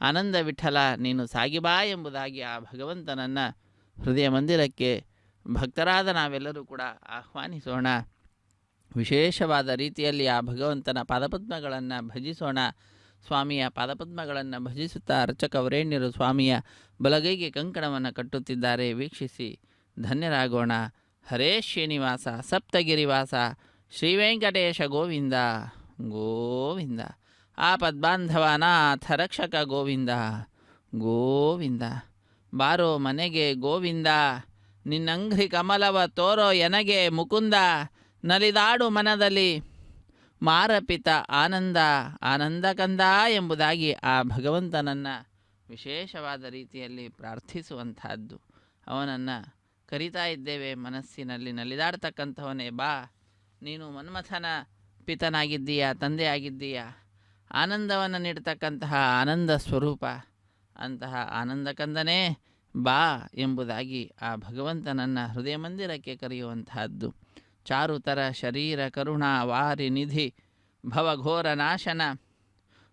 ಆನಂದ ವಿಠಲ ನೀನು ಸಾಗಿಬಾ ಎಂಬುದಾಗಿ ಆ ಭಗವಂತನನ್ನು ಹೃದಯ ಮಂದಿರಕ್ಕೆ ಭಕ್ತರಾದ ನಾವೆಲ್ಲರೂ ಕೂಡ ಆಹ್ವಾನಿಸೋಣ. ವಿಶೇಷವಾದ ರೀತಿಯಲ್ಲಿ ಆ ಭಗವಂತನ ಪಾದಪದ್ಮಗಳನ್ನು ಭಜಿಸೋಣ. ಸ್ವಾಮಿಯ ಪಾದಪದ್ಮಗಳನ್ನು ಭಜಿಸುತ್ತಾ ಅರ್ಚಕವರೇಣ್ಯರು ಸ್ವಾಮಿಯ ಬಲಗೈಗೆ ಕಂಕಣವನ್ನು ಕಟ್ಟುತ್ತಿದ್ದಾರೆ. ವೀಕ್ಷಿಸಿ ಧನ್ಯರಾಗೋಣ. ಹರೇ ಶ್ರೀನಿವಾಸ ಸಪ್ತಗಿರಿವಾಸ ಶ್ರೀ ವೆಂಕಟೇಶ ಗೋವಿಂದ ಗೋವಿಂದ. ಆಪದ್ಬಾಂಧವನಾಥ ರಕ್ಷಕ ಗೋವಿಂದ ಗೋವಿಂದ. ಬಾರೋ ಮನೆಗೆ ಗೋವಿಂದ, ನಿನ್ನಂಘ್ರಿ ಕಮಲವ ತೋರೋ ಎನಗೆ ಮುಕುಂದ. ನಲಿದಾಡು ಮನದಲ್ಲಿ ಮಾರಪಿತ ಆನಂದ ಆನಂದ ಕಂದ ಎಂಬುದಾಗಿ ಆ ಭಗವಂತನನ್ನು ವಿಶೇಷವಾದ ರೀತಿಯಲ್ಲಿ ಪ್ರಾರ್ಥಿಸುವಂತಹದ್ದು. ಅವನನ್ನು ಕರಿತಾ ಇದ್ದೇವೆ ಮನಸ್ಸಿನಲ್ಲಿ. ನಲಿದಾಡ್ತಕ್ಕಂಥವನೇ ಬಾ, ನೀನು ಮನ್ಮಥನ ಪಿತನಾಗಿದ್ದೀಯಾ, ತಂದೆ ಆಗಿದ್ದೀಯಾ, ಆನಂದವನ್ನು ನೀಡ್ತಕ್ಕಂತಹ ಆನಂದ ಸ್ವರೂಪ, ಅಂತಹ ಆನಂದ ಕಂದನೇ ಬಾ ಎಂಬುದಾಗಿ ಆ ಭಗವಂತನನ್ನು ಹೃದಯ ಮಂದಿರಕ್ಕೆ ಕರೆಯುವಂತಹದ್ದು. ಚಾರುತರ ಶರೀರ ಕರುಣಾ ವಾರಿ ನಿಧಿ ಭವಘೋರ ನಾಶನ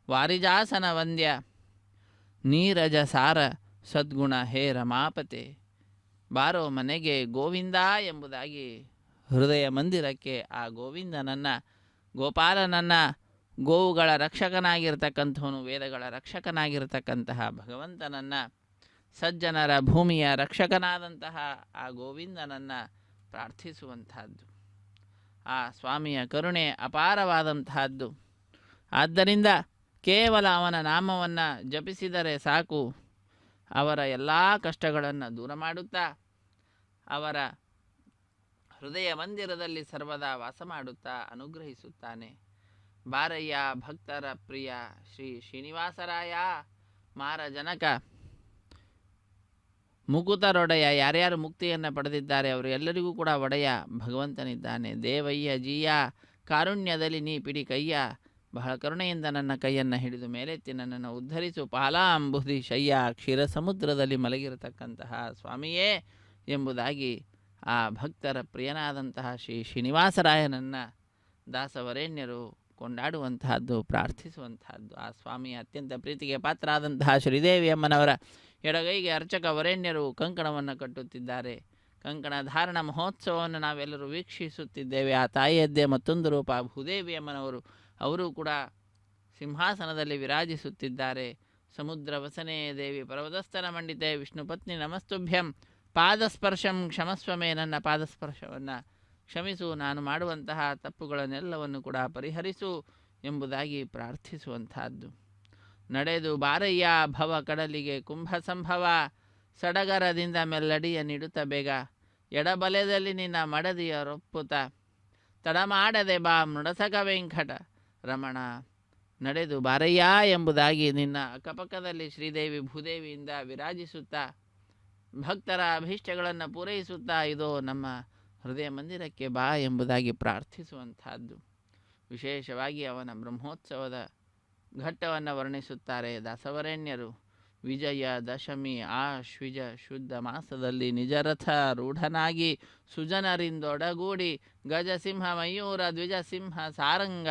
ವಾರಿಜಾಸನ ವಂದ್ಯ ನೀರಜ ಸಾರ ಸದ್ಗುಣ ಹೇ ರಮಾಪತೆ. ಬಾರೋ ಮನೆಗೆ ಗೋವಿಂದ ಎಂಬುದಾಗಿ ಹೃದಯ ಮಂದಿರಕ್ಕೆ ಆ ಗೋವಿಂದನನ್ನು, ಗೋಪಾಲನನ್ನು, ಗೋವುಗಳ ರಕ್ಷಕನಾಗಿರ್ತಕ್ಕಂಥವನು, ವೇದಗಳ ರಕ್ಷಕನಾಗಿರ್ತಕ್ಕಂತಹ ಭಗವಂತನನ್ನು, ಸಜ್ಜನರ ಭೂಮಿಯ ರಕ್ಷಕನಾದಂತಹ ಆ ಗೋವಿಂದನನ್ನು ಪ್ರಾರ್ಥಿಸುವಂತಹದ್ದು. ಆ ಸ್ವಾಮಿಯ ಕರುಣೆ ಅಪಾರವಾದಂತಹದ್ದು. ಆದ್ದರಿಂದ ಕೇವಲ ಅವನ ನಾಮವನ್ನು ಜಪಿಸಿದರೆ ಸಾಕು, ಅವರ ಎಲ್ಲ ಕಷ್ಟಗಳನ್ನು ದೂರ ಮಾಡುತ್ತಾ ಅವರ ಹೃದಯ ಮಂದಿರದಲ್ಲಿ ಸರ್ವದಾ ವಾಸ ಮಾಡುತ್ತಾ ಅನುಗ್ರಹಿಸುತ್ತಾನೆ. ಬಾರಯ್ಯ ಭಕ್ತರ ಪ್ರಿಯ ಶ್ರೀ ಶ್ರೀನಿವಾಸರಾಯ ಮಾರ ಜನಕ ಮುಕುತರೊಡೆಯ. ಯಾರ್ಯಾರು ಮುಕ್ತಿಯನ್ನು ಪಡೆದಿದ್ದಾರೆ ಅವರು ಎಲ್ಲರಿಗೂ ಕೂಡ ಒಡೆಯ ಭಗವಂತನಿದ್ದಾನೆ. ದೇವಯ್ಯ ಜೀಯ ಕಾರುಣ್ಯದಲ್ಲಿ ನೀ ಪಿಡಿ ಕಯ್ಯ, ಬಹಳ ಕರುಣೆಯಿಂದ ನನ್ನ ಕೈಯನ್ನು ಹಿಡಿದು ಮೇಲೆತ್ತಿ ನನ್ನನ್ನು ಉದ್ಧರಿಸು. ಪಾಲಾಂಬುಧಿ ಶಯ್ಯ, ಕ್ಷೀರ ಸಮುದ್ರದಲ್ಲಿ ಮಲಗಿರತಕ್ಕಂತಹ ಸ್ವಾಮಿಯೇ ಎಂಬುದಾಗಿ ಆ ಭಕ್ತರ ಪ್ರಿಯನಾದಂತಹ ಶ್ರೀ ಶ್ರೀನಿವಾಸರಾಯನನ್ನು ದಾಸವರೇಣ್ಯರು ಕೊಂಡಾಡುವಂತಹದ್ದು, ಪ್ರಾರ್ಥಿಸುವಂತಹದ್ದು. ಆ ಸ್ವಾಮಿಯ ಅತ್ಯಂತ ಪ್ರೀತಿಗೆ ಪಾತ್ರರಾದಂತಹ ಶ್ರೀದೇವಿ ಅಮ್ಮನವರ ಎಡಗೈಗೆ ಅರ್ಚಕ ವರೇಣ್ಯರು ಕಂಕಣವನ್ನು ಕಟ್ಟುತ್ತಿದ್ದಾರೆ. ಕಂಕಣ ಧಾರಣ ಮಹೋತ್ಸವವನ್ನು ನಾವೆಲ್ಲರೂ ವೀಕ್ಷಿಸುತ್ತಿದ್ದೇವೆ. ಆ ತಾಯಿಯದ್ದೇ ಮತ್ತೊಂದು ರೂಪ ಭೂದೇವಿ ಅಮ್ಮನವರು, ಅವರು ಕೂಡ ಸಿಂಹಾಸನದಲ್ಲಿ ವಿರಾಜಿಸುತ್ತಿದ್ದಾರೆ. ಸಮುದ್ರ ವಸನೆ ದೇವಿ ಪರ್ವತಸ್ಥನ ಮಂಡಿತೆ ವಿಷ್ಣು ಪತ್ನಿ ನಮಸ್ತುಭ್ಯಂ. ಪಾದಸ್ಪರ್ಶಂ ಕ್ಷಮಸ್ವಮೇ, ನನ್ನ ಪಾದಸ್ಪರ್ಶವನ್ನು ಕ್ಷಮಿಸು, ನಾನು ಮಾಡುವಂತಹ ತಪ್ಪುಗಳನ್ನೆಲ್ಲವನ್ನು ಕೂಡ ಪರಿಹರಿಸು ಎಂಬುದಾಗಿ ಪ್ರಾರ್ಥಿಸುವಂತಹದ್ದು. ನಡೆದು ಬಾರಯ್ಯ ಭವ ಕಡಲಿಗೆ ಕುಂಭ ಸಂಭವ, ಸಡಗರದಿಂದ ಮೆಲ್ಲಡಿಯ ನಿಡುತ್ತ ಬೇಗ, ಎಡಬಲೆಯಲ್ಲಿ ನಿನ್ನ ಮಡದಿಯ ರೊಪ್ಪುತ, ತಡಮಾಡದೆ ಬಾ ಮೃಡಸಕ ವೆಂಕಟ ರಮಣ. ನಡೆದು ಬಾರಯ್ಯ ಎಂಬುದಾಗಿ ನಿನ್ನ ಅಕ್ಕಪಕ್ಕದಲ್ಲಿ ಶ್ರೀದೇವಿ ಭೂದೇವಿಯಿಂದ ವಿರಾಜಿಸುತ್ತಾ ಭಕ್ತರ ಅಭೀಷ್ಟಗಳನ್ನು ಪೂರೈಸುತ್ತಾ ಇದೋ ನಮ್ಮ ಹೃದಯ ಮಂದಿರಕ್ಕೆ ಬಾ ಎಂಬುದಾಗಿ ಪ್ರಾರ್ಥಿಸುವಂತಹದ್ದು. ವಿಶೇಷವಾಗಿ ಅವನ ಬ್ರಹ್ಮೋತ್ಸವದ ಘಟ್ಟವನ್ನು ವರ್ಣಿಸುತ್ತಾರೆ ದಾಸವರೇಣ್ಯರು. ವಿಜಯ ದಶಮಿ ಆಶ್ವಿಜ ಶುದ್ಧ ಮಾಸದಲ್ಲಿ ನಿಜರಥ ರೂಢನಾಗಿ ಸುಜನರಿಂದೊಡಗೂಡಿ ಗಜಸಿಂಹ ಮಯೂರ ದ್ವಿಜಸಿಂಹ ಸಾರಂಗ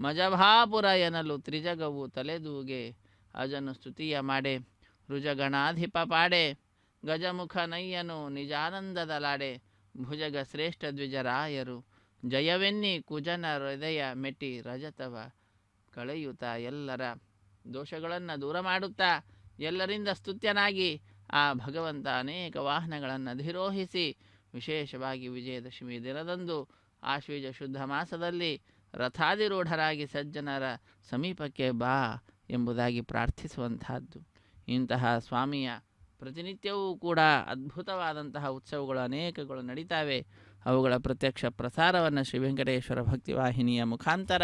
ಮಜಭಾಪುರ ಎನ್ನಲು ತ್ರಿಜಗವು ತಲೆದೂಗೆ, ಅಜನು ಸ್ತುತಿಯ ಮಾಡೆ ರುಜಗಣಾಧಿಪ ಪಾಡೆ, ಗಜಮುಖ ನಯ್ಯನು ನಿಜಾನಂದದಲಾಡೆ, ಭುಜಗ ಶ್ರೇಷ್ಠ ದ್ವಿಜರಾಯರು ಜಯವೆನ್ನಿ ಕುಜನ ಹೃದಯ ಮೆಟ್ಟಿ ರಜತವ ಕಳೆಯುತ್ತಾ ಎಲ್ಲರ ದೋಷಗಳನ್ನು ದೂರ ಮಾಡುತ್ತಾ ಎಲ್ಲರಿಂದ ಸ್ತುತ್ಯನಾಗಿ ಆ ಭಗವಂತ ಅನೇಕ ವಾಹನಗಳನ್ನು ಅಧಿರೋಹಿಸಿ ವಿಶೇಷವಾಗಿ ವಿಜಯದಶಮಿ ದಿನದಂದು ಆಶ್ವೀಜ ಶುದ್ಧ ಮಾಸದಲ್ಲಿ ರಥಾಧಿರೂಢರಾಗಿ ಸಜ್ಜನರ ಸಮೀಪಕ್ಕೆ ಬಾ ಎಂಬುದಾಗಿ ಪ್ರಾರ್ಥಿಸುವಂತಹದ್ದು. ಇಂತಹ ಸ್ವಾಮಿಯ ಪ್ರತಿನಿತ್ಯವೂ ಕೂಡ ಅದ್ಭುತವಾದಂತಹ ಉತ್ಸವಗಳು ಅನೇಕಗಳು ನಡೀತಾವೆ. ಅವುಗಳ ಪ್ರತ್ಯಕ್ಷ ಪ್ರಸಾರವನ್ನು ಶ್ರೀ ವೆಂಕಟೇಶ್ವರ ಭಕ್ತಿವಾಹಿನಿಯ ಮುಖಾಂತರ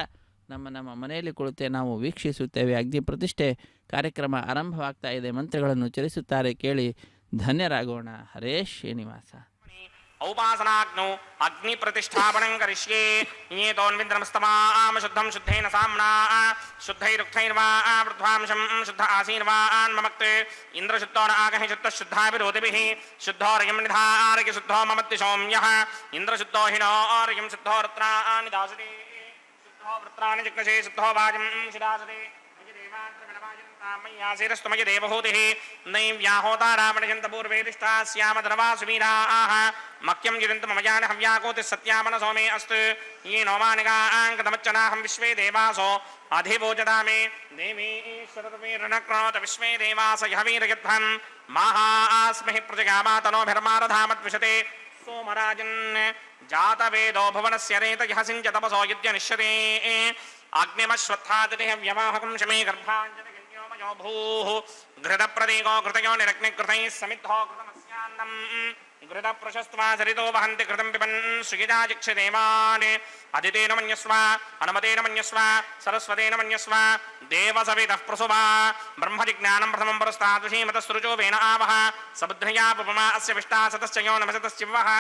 ನಮ್ಮ ಮನೆಯಲ್ಲಿ ಕುಳಿತೆ ನಾವು ವೀಕ್ಷಿಸುತ್ತೇವೆ. ಅಗ್ನಿ ಪ್ರತಿಷ್ಠೆ ಕಾರ್ಯಕ್ರಮ ಆರಂಭವಾಗ್ತಾ ಇದೆ. ಮಂತ್ರಗಳನ್ನು ಉಚ್ಚರಿಸುತ್ತಾರೆ, ಕೇಳಿ ಧನ್ಯರಾಗೋಣ. ಹರೇ ಶ್ರೀನಿವಾಸ. ಔಪಾಸನಾಗ್ನೌ ಅಗ್ನಿ ಪ್ರತಿಷ್ಠಾಪನಂ ಕರಿಷ್ಯೆ. ನಿಯತೋನ್ವಿದ್ರಮಸ್ತಮಾಂ ಶುದ್ಧಂ ಶುದ್ಧೇನ ಸಾಮ್ನಾ ಶುದ್ಧೈರುಕ್ತೈರ್ವಾ ವೃದ್ಧಾಂಶಂ ಶುದ್ಧ ಆಸೀನ್ವಾನ್ಮಮಕ್ತೆ ಇಂದ್ರಶುದ್ಧೋ ಆಗಹಿ ಶುದ್ಧ ಶುದ್ಧಾಭಿರೋಧಿಭಿಃ ಶುದ್ಧೋರಯಂ ನಿಧಾರಯ ಶುದ್ಧೋ ಮಮತ್ತಿ ಸೌಮ್ಯಃ ಇಂದ್ರಶುದ್ಧೋ ಹಿನೋರಯಂ ಶುದ್ಧೋ ವೃತ್ರಾಣಿ ದಾಸತೆ ಶುದ್ಧೋ ವೃತ್ರಾಣಿ ಜಿಗ್ನಶೇ ಶುದ್ಧೋ ವಾಜಂ ಶಿರಾಸತೆ ಮಯ್ಯಾಸಿರಸ್ತುಮಯ ದೇವಹೂತಿಃ ನೈವ್ಯಾಹೋತಾರಾಮಣಯಂತ ಪೂರ್ವೇದಿಷ್ಠಾ ಸ್ಯಾಮ ಧನವಾಸುವೀರಾಃ ಮಕ್ಯಂ ಗಿರಿಂತ ಮಮಯಾನ ಹವ್ಯಾಕೋತಿ ಸತ್ಯಾಮನ ಸೋಮೇ ಅಸ್ತು ಯೇನೋ ಮಾನಿಗಾಂಕತಮಚ್ಚನಾಹಂ ವಿಶ್ವೇ ದೇವಾಸೋ ಅಧಿಭೋಜದಾಮೆ ದೇವೀಶ್ವರತಮೀರ್ಣಕ್ರೋತ ವಿಶ್ವೇ ದೇವಾಸ ಯಹವೀರಯಧ್ವಂ ಮಹಾಸ್ಮಹಿ ಪ್ರಜಗಾಮಾತನೋಭಿರ್ಮಾರಧಾಮದ್ವಿಷತೆ ಸೋಮರಾಜನ್ ಜಾತವೇದೋ ಭುವನಸ್ಯ ರೇತಯಃ ಸಿಂಚ ತಪಸೋ ಯದ್ಯನಿಷ್ಯತೆ ಅಗ್ನಿಮಶ್ವತ್ಥಾತಿಥಿಃ ವ್ಯವಾಹಕಂ ಶಮೇ ಗರ್ಭಾಂಜನಗಣ್ಯೋಮಯೋ ಭೂಃ ಘೃತಪ್ರದೀಕೋ ಘೃತಯೋ ನಿರಗ್ನಿಘೃತೈಃ ಸಮಿದ್ಧೋ ಘೃತಮಸ್ಯಾನ್ನಂ ಘೃತ ಪ್ರಶಸ್ತ್ವಾ ಸರಿತೋ ವಹಂತಿ ಘೃತಂ ಪಿಬನ್ ಸುಗಿಜಾಜಿಕ್ಷಿದೇವಾನ್ ಅದಿತೇನ ಮನ್ಯಸ್ವ ಅನುಮತೇನ ಮನ್ಯಸ್ವ ಸರಸ್ವತೇನ ಮನ್ಯಸ್ವ ದೇವಸವಿತಃ ಪ್ರಸುಭಾ ಬ್ರಹ್ಮಜಿಜ್ಞಾನಂ ಪ್ರಥಮಂ ಪರಸ್ತಾದ್ವಿಷೀಮತಸ್ರುಚೋ ವೇನ ಆವಹ ಸಬುದ್ಧಯಾ ಪುಪಮಾ ಅಸ್ಯ ವಿಷ್ಟಾ ಸತಶ್ಚಯೋ ನಮಸತಶ್ಚಿವಃ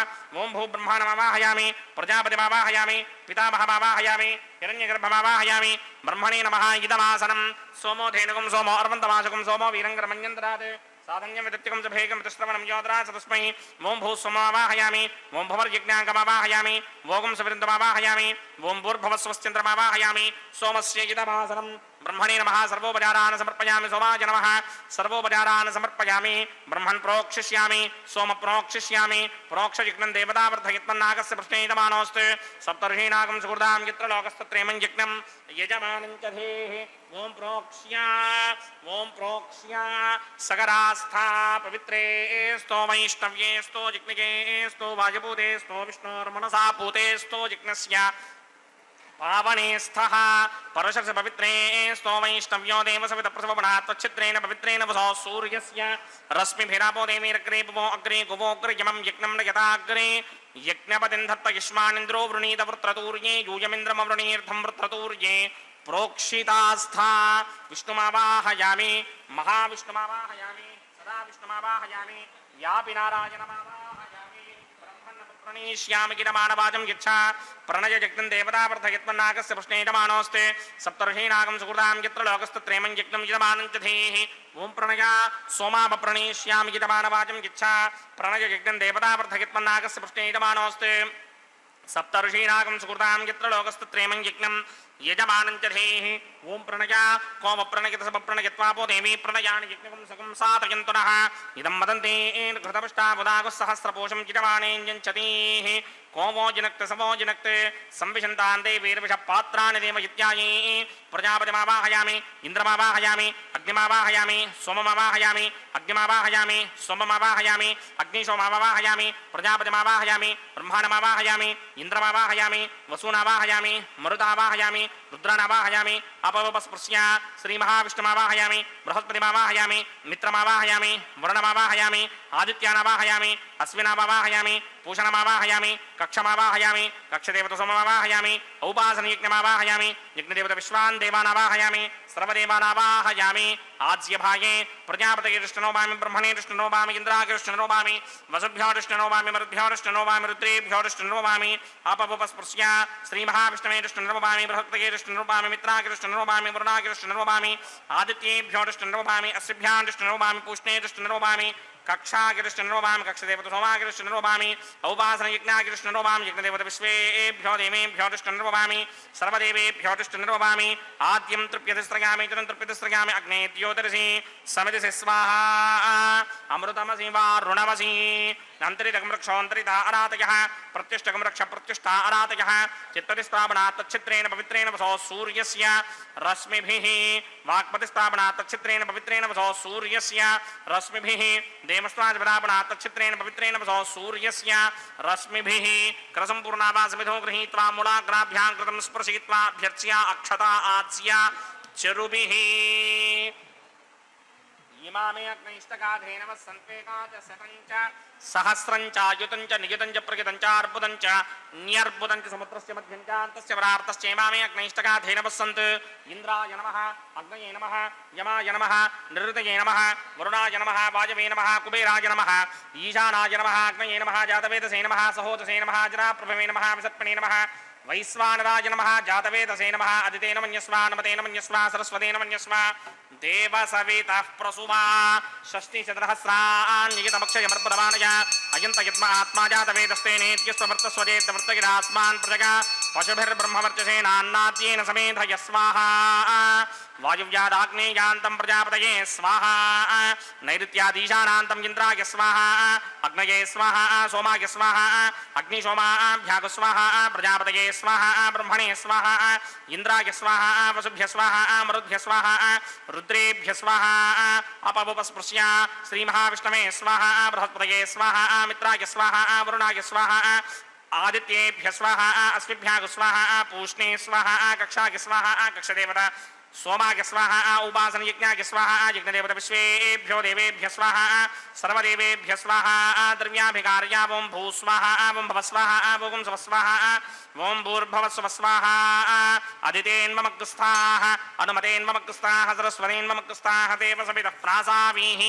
ಓಂ ಭೂಬ್ರಹ್ಮಾಣಮಾವಾಹಯಾಮಿ ಪ್ರಜಾಪತಿಮಾವಾಹಯಾಮಿ ಪಿತಾಮಹಮಾವಾಹಯಾಮಿ ಹಿರಣ್ಯಗರ್ಭಮಾವಾಹಯಾಮಿ ಬ್ರಹ್ಮಣೇ ನಮಃ ಇದಮಾಸನಂ ಸೋಮೋ ಧೇನುಕಂ ಸೋಮೋ ಅರ್ವಂತವಾಸಕಂ ಸೋಮೋ ವೀರಂಗರಮನ್ಯಂತರಾತ್ साधन्यं विदत्यकं च भेगं वितश्रवणं योद्रा सतस्मै ओं भूस्वमावाहयामि ओं भवर्यज्ञाङ्गमावाहयामि भोगं सविरुद्धमावाहयामि ओं भूर्भुवस्वश्चन्द्रमावाहयामि सोमस्य इदमासनं ब्रह्मणे नमः सर्वोपचारान् समर्पयामि सोमाय नमः सर्वोपचारान् समर्पयामि ब्रह्मन् प्रोक्षिष्यामि सोम प्रोक्षिष्यामि प्रोक्षयज्ञं देवतावर्धयत्मन्नागस्य प्रश्नेयमानोऽस्तु सप्तर्षीणागं सुहृदां यत्र लोकस्तत्रेमं यज्ञं यजमानं च धेः ओं प्रोक्ष्या सगरास्था पवित्रे स्तो वैष्णव्ये स्तो जिग्निके स्तो वायुभूते स्तो विष्णोर्मनसा भूते स्तो जिग्नस्य पावने स्थः परुषस्य पवित्रे स्तो वैष्णव्यो देवसवितप्रसवपणात्वच्छिद्रेण पवित्रेण वसो सूर्यस्य रश्मिभिरापो देवीरग्रे पुवो अग्रे गुवोऽग्रयमं यज्ञं नयताग्रे यज्ञपतिं धत्त युष्मानिन्द्रो वृणीत वृत्रतूर्ये यूयमिन्द्रमवृणीर्धं वृत्रतूर्ये प्रोक्षितास्था विष्णुमावाहयामि महाविष्णुमावाहयामि सदा विष्णुमावाहयामि व्यापि नारायणमावाहयामि ब्रह्मण्यप्रणीष्यामि गिरमानवाजं यच्छा प्रणय यज्ञं देवतावर्धयत्मन्नागस्य प्रश्नेयमानोऽस्ते सप्तर्षीणागं सुहृदां यत्र लोकस्तत्रेमं यज्ञं यजमानं च धेः ओं प्रणया सोमापप्रणीष्यामि गिरमानवाजं यच्छा प्रणय यज्ञं देवतावर्धयत्मन्नागस्य प्रश्नेयमानोऽस्ते सप्तर्षीणागं सुहृदां यत्र लोकस्तत्रेमं यज्ञं यजमानं च धेः ओं प्रणया कोमप्रणयत समप्रणयत्वापो देवी प्रणयानि यज्ञकं सकं सातयन्तु नः इदं वदन्ति घृतपुष्टाबुधागुः सहस्रपोषं यजमानेऽञ्जन्त्यतीः कोमो जिनक्ते समो जिनक्ते संविशन्तान् देवीर्विषपात्राणि देवयित्यायि प्रजापतिमावाहयामि इन्द्रमावाहयामि अग्निमावाहयामि सोममावाहयामि अग्निमावाहयामि सोममावाहयामि अग्निशोमावाहयामि प्रजापतिमावाहयामि ब्रह्माणमावाहयामि इन्द्रमावाहयामि वसूनावाहयामि मरुतावाहयामि రుద్రానావాహయామి అపవపస్పృశ్య శ్రీమహావిష్ణుమావాహయామి బృహస్పతిమావాహయామి మిత్రమావాహయామి వరుణమావాహయామి ఆదిత్యానావాహయామి అశ్వినామావాహయామి పూషణమావాహయామి కక్షమావాహయామి కక్షదేవతసోమమావాహయామి ఔపాసనయజ్ఞమావాహయామి యజ్ఞదేవత విశ్వాన్ దేవానావాహయామి సర్వదేవానావాహయామి ఆజ్యభాగే ప్రజాపతये దృష్టనోభామి బ్రహ్మణే దృష్టనోభామి ఇంద్రాగే దృష్టనోభామి వసుభ్యో దృష్టనోభామి మరుద్భ్యో దృష్టనోభామి రుద్రేభ్యో దృష్టనోభామి అపవపస్పృశ్య శ్రీమహావిష్ణవే దృష్టనోభామి బృహస్పతये దృష్టనోభామి మిత్రాగే దృష్టనోభామి వరుణాగే దృష్టనోభామి ఆదిత్యేభ్యో దృష్టనోభామి అశ్విభ్యాం దృష్టనోభామి పూష్ణే దృష్టనోభామి కక్షాగిరిష్టనోభామి కక్షదేవత సోమాగిరిష్టనోభామి ఔపాసనయజ్ఞాగిరిష్టనోభామి యజ్ఞదేవత విశ్వేభ్యో దేవేభ్యో దృష్టనోభామి సర్వదేవేభ్యో దృష్టనోభామి ఆద్యం తృప్యతిస్రయామి చరం తృప్యతిస్రయామి అగ్నే ద్యోతరసి సమితిసి స్వాహా అమృతమసి వారుణమసి అంతరితకం రక్షోంతరిత అరాతయ ప్రత్యుష్టకం రక్ష ప్రత్యుష్ట అరాతయ చిత్తతిస్థాపనాత్ తచ్చిత్రేణ పవిత్రేణ వసో సూర్యస్య రశ్మిభిః వాక్పతిస్థాపనాత్ తచ్చిత్రేణ పవిత్రేణ వసో సూర్యస్య రశ్మిభిః దేమస్వాజపదాపనాత్ తచ్చిత్రేణ పవిత్రేణ వసో సూర్యస్య రశ్మిభిః కరసంపూర్ణావాసమిధో గృహీత్వా మూలాగ్రాభ్యాం కృతం స్పృశయిత్వా అభ్యర్చ్య అక్షతా ఆచ్య చరుభిః ఇమామే అగ్నైష్టకాధేనవ సంత్వేకాచ శతంచ సహస్రంచ అయుతంచ నియుతంచ ప్రయుతంచ అర్బుదంచ న్యర్బుదంచ సముద్రస్య మధ్యంచ అంతస్య పరార్తస్య ఇమామే అగ్నైష్టకాధేనవ సంత్ ఇంద్రాయ నమః అగ్నయే నమః యమాయ నమః నిరుతయే నమః వరుణాయ నమః వాయవే నమః కుబేరాయ నమః ఈశానాయ నమః అగ్నయే నమః జాతవేదసే నమః సహోదసే నమః జనాప్రభవే నమః విసత్పణే నమః వైశ్వానరాయ నమః జాతవేదసే నమః అదితేన మన్యస్వ నమతేన మన్యస్వ సరస్వతేన మన్యస్వ దేవసవితః ప్రసుమా షష్టిశతసహస్రాన్నియతమక్షయమర్పదమానయ అయంత యద్మ ఆత్మా జాతవేదస్తే నేత్యస్వవర్తస్వజేతవర్తగిరాస్మాన్ ప్రజగా పశుభిర్బ్రహ్మవర్చసేనాన్నాద్యేన సమేధయ స్వాహా వాయువ్యాదాగ్నేయాంతం ప్రజాపతయే స్వాహా నైరుత్యాదీశానాంతం ఇంద్రాయ స్వాహా అగ్నయే స్వాహా సోమాయ స్వాహా అగ్నిసోమాభ్యాగు స్వాహా ప్రజాపతయే స్వాహా బ్రహ్మణే స్వాహా ఇంద్రాయ స్వాహా వసుభ్య స్వాహా మరుద్భ్య స్వాహా రుద్రేభ్య స్వాహా అపవపస్పృశ్య శ్రీమహావిష్ణవే స్వాహా బృహస్పతయే స్వాహా మిత్రాయ స్వాహా వరుణాయ స్వాహా ఆదిత్యేభ్య స్వాహా అశ్విభ్యాగు స్వాహా పూష్ణే స్వాహా కక్షాయ స్వాహా కక్షదేవత సోమాయ స్వాహా ఉపాసనయజ్ఞాయ స్వాహా యజ్ఞదేవత విశ్వేభ్యో దేవేభ్య స్వాహా సర్వదేవేభ్య స్వాహా ద్రవ్యాభికార్య ఓం భూ స్వాహా ఓం భవ స్వాహా ఓం స్వ స్వాహా ఓం భూర్భవస్వ స్వాహా అదితేన్మమగ్స్థాః అనుమతేన్మమగ్స్థాః సరస్వతేన్మమగ్స్థాః దేవసవితః ప్రాసావీః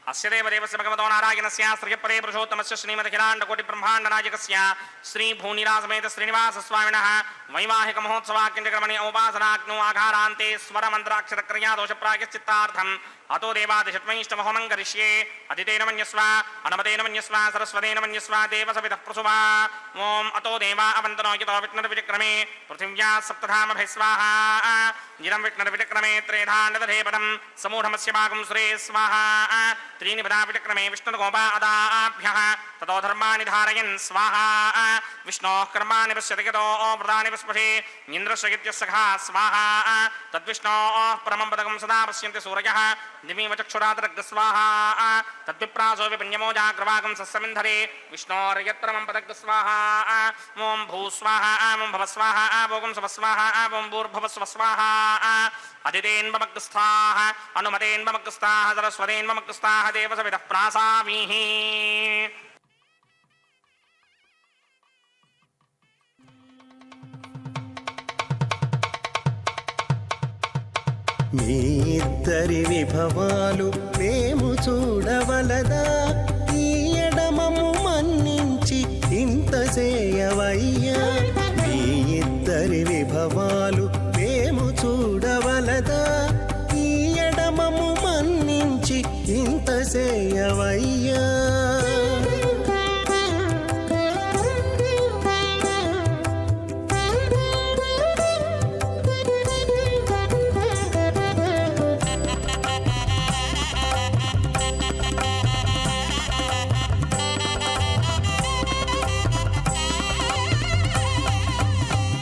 అస్య దేవదేవస్య భగవతో నారాయణస్య శ్రీయపరే పురుషోత్తమస్య శ్రీమదఖిలాండకోటి బ్రహ్మాండనాయకస్య శ్రీ భూనిరాసమేత శ్రీనివాస స్వామినః వైవాహిక మహోత్సవాఖ్యండక్రమణి ఔపాసనాగ్నో ఆఘారాంతే స్వరమంత్రాక్షరక్రియా దోషప్రాయశ్చిత్తార్థం అతో దేవాదిషట్మైష్టమహోమం కరిష్యే అదితేన మన్యస్వ అనుమతేన మన్యస్వ సరస్వతేన మన్యస్వ దేవసవితః ప్రసువా ఓం అతో దేవా అవంతనో యతో విష్ణుర్విచక్రమే పృథివ్యా సప్తధామభిः స్వాహా జిరం విష్ణుర్విచక్రమే త్రేధాండదధేపదం సమూఢమస్య భాగం శ్రే స్వాహా त्रीणि पदा विचक्रमे विष्णुगोपादाभ्यः ततो धर्माणि धारयन् स्वाहा विष्णोः कर्माणि पश्यति यतो व्रतानि पस्पशे इन्द्रस्य सखा स्वाहा तद्विष्णोः परमं पदकं सदा पश्यन्ति सूरयः दिवीव चक्षुरातरग् स्वाहा तद्विप्रासो विपन्यमो जाग्रवागं सस्समिन्धरे विष्णोर्यत्परमं पदग् स्वाहा ॐ भूस्वाहा ॐ भवस्वाहा ॐ स्वस्वाहा ॐ भूर्भवस्व स्वाहा అదితేన్మమగ్స్థాః అనుమతేన్మమగ్స్థాః సరస్వతేన్మమగ్స్థాః దేవసవితః ప్రాసావీః మీ ఇద్దరి విభవాలు మేము చూడవలదా ఈ ఎడమము మన్నించి ఇంత చేయవయ్యా మీ ఇద్దరి విభవాలు మేము చూడవలదా ఈ ఎడమము మన్నించి ఇంత చేయవయ్యా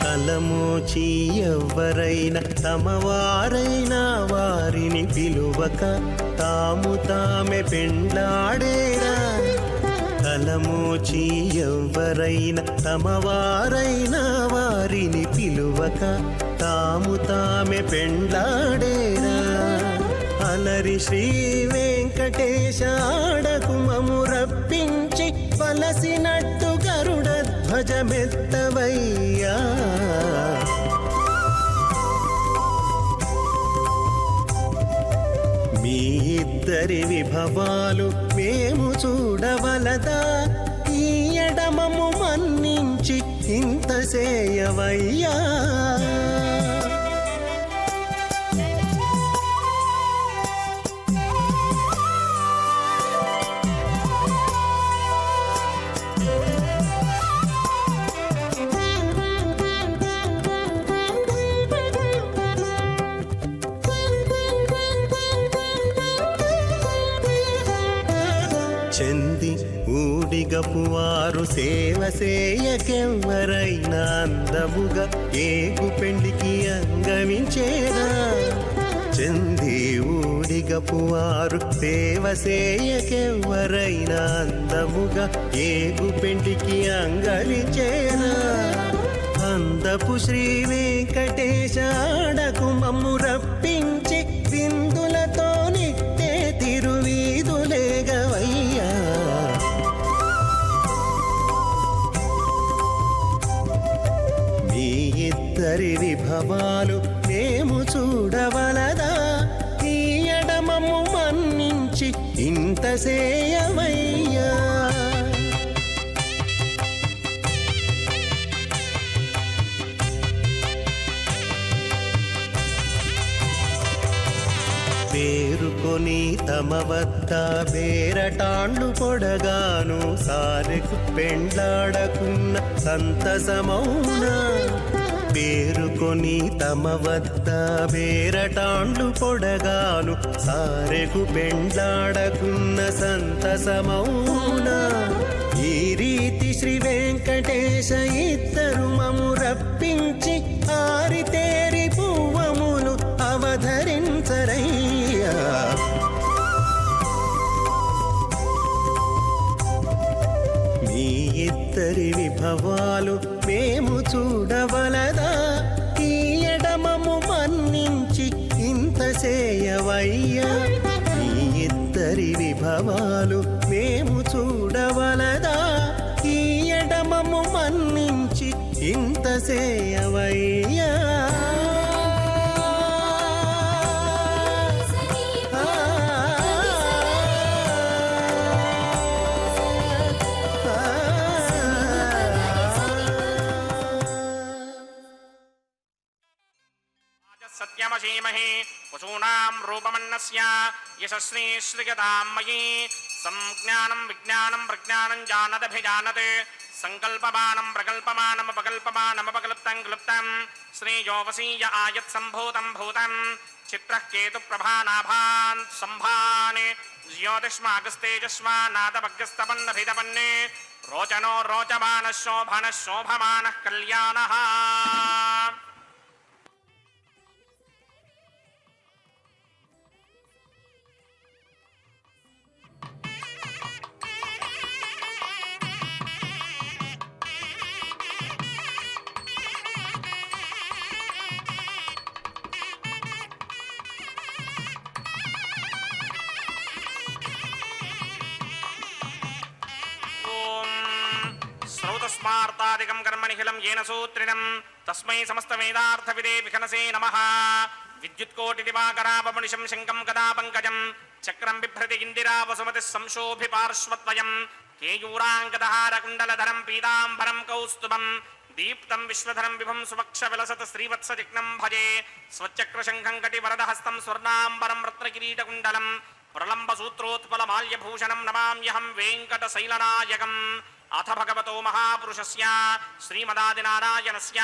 తలమోచి ఎవ్వరైనా తమవారైనా వారిని పిలువక తాము తామె పెండ్లాడేరా తలమోచి ఎవ్వరైనా తమవారైనా వారి వారిని పిలువక తాము తామె పెండ్లాడేరా అలరి శ్రీ వెంకటేశ ఆడకు మము రప్పించి వలసినట్టు గరుడ ధ్వజమెత్తవయ్యా మీ ఇద్దరి విభవాలు మేము చూడవలదా ఈ ఎడమము మన్నించి ఇంత సేయవయ్యా చెంది ఊడిగపు వారు సేవ సేయకెవ్వరైనా అందముగా ఏగు పెండికి అంగమించేదా చెంది ఊడిగపు వారు సేవ సేయకెవ్వరైనా అందముగా ఏగు పెండికి అంగలించేదా అందపు శ్రీ వెంకటేశ ఆడకు మమ్ము రప్పించి విందులతో నిట్టే తిరువీధులేగవయ్యా మీ ఇద్దరి విభవాలు మేము చూడవలదా ఈ ఎడమము మన్నించి ఇంత సేయవయ్యా పేరుకొని తమ వద్ద బేరటాండ్లు పొడగాను సారెకు పెండ్లాడకున్న సంతసమౌనా పేరుకొని తమ వద్ద బేరటాండ్లు పొడగాను సారెకు పెండ్లాడకున్న సంతసమౌనా ఈ రీతి శ్రీ వెంకటేశ ఇద్దరు మము రప్పించి ఆరితేరి పువ్వములు అవధరించరయ్యా మీ ఇద్దరి విభవాలు మేము చూడవలదా ఈ ఎడమము మన్నించి ఇంత సేయవయ్యా మీ ఇద్దరి విభవాలు మేము చూడవలదా ఈ ఎడమము మన్నించి ఇంత సేయవయ్యా సత్యమసీమహే వసూనాం రూపమన్నస్య యశస్వి శ్రియతాం మయీ సంజ్ఞానం విజ్ఞానం ప్రజ్ఞానం జానదభిజానత్ సంకల్పమానం ప్రకల్పమానమపకల్పమానమపకల్ప్తం క్లుప్తం శ్రీయోవసీయ ఆయత్ సంభూతం భూతం చిత్రః కేతు ప్రభానాభాన్ సంభాన్ జ్యోతిష్మాగస్తేజస్వానాదభగ్యస్తపన్నభితపన్నే రోచనో రోచమాన శోభన శోభమాన కళ్యాణః స్మార్తాదికం కర్మనిఖిలం ఏన సూత్రిణం తస్మై సమస్తవేదార్థవిదే విఘనసే నమః విద్యుత్కోటి దివాకరాపమనిషం శంకం గదా పంకజం చక్రం బిభ్రతి ఇందిరా వసుమతి సంశోభి పార్శ్వత్వయం కేయూరాంగదహారకుండలధరం పీతాంబరం కౌస్తుభం దీప్తం విశ్వధరం విభం సువక్ష విలసత శ్రీవత్సజిగ్నం భజే స్వచక్రశంఖం కటివరదహస్తం స్వర్ణాంబరం రత్నకిరీటకుండలం ప్రలంబసూత్రోత్పలమాల్యభూషణం నమామ్యహం వెంకటశైలనాయకం అథ భగవతో మహాపురుషస్య శ్రీమదాదినారాయణస్య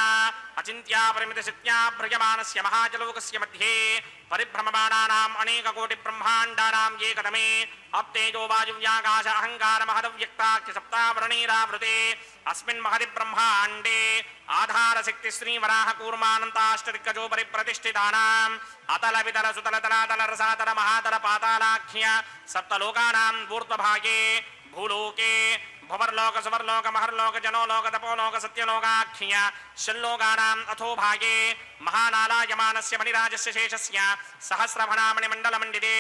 అచింత్యాపరిమితశక్త్యా భ్రయమానస్య మహాజలోకస్య మధ్యే పరిభ్రమమానానాం అనేకకోటి బ్రహ్మాండానాం ఏకతమే అప్తేజో వాయువ్యాకాశ అహంకార మహదవ్యక్తాఖ్య సప్తావరణీరావృతే అస్మిన్ మహది బ్రహ్మాండే ఆధారశక్తి శ్రీవరాహ కూర్మానంతాష్టదిగ్గజో పరిప్రతిష్ఠితానాం అతల వితల సుతల తలాతల రసాతల మహాతల పాతాళాఖ్య సప్తలోకానాం ఊర్ధ్వభాగే భూలోకే भुवर्लोक सुवर्लोक महर्लोक जनोलोक तपोलोक सत्यलोकाख्य षल्लोकानाम् अथो भागे महानालायमानस्य मणिराजस्य शेषस्य सहस्रभणामणिमण्डलमण्डिते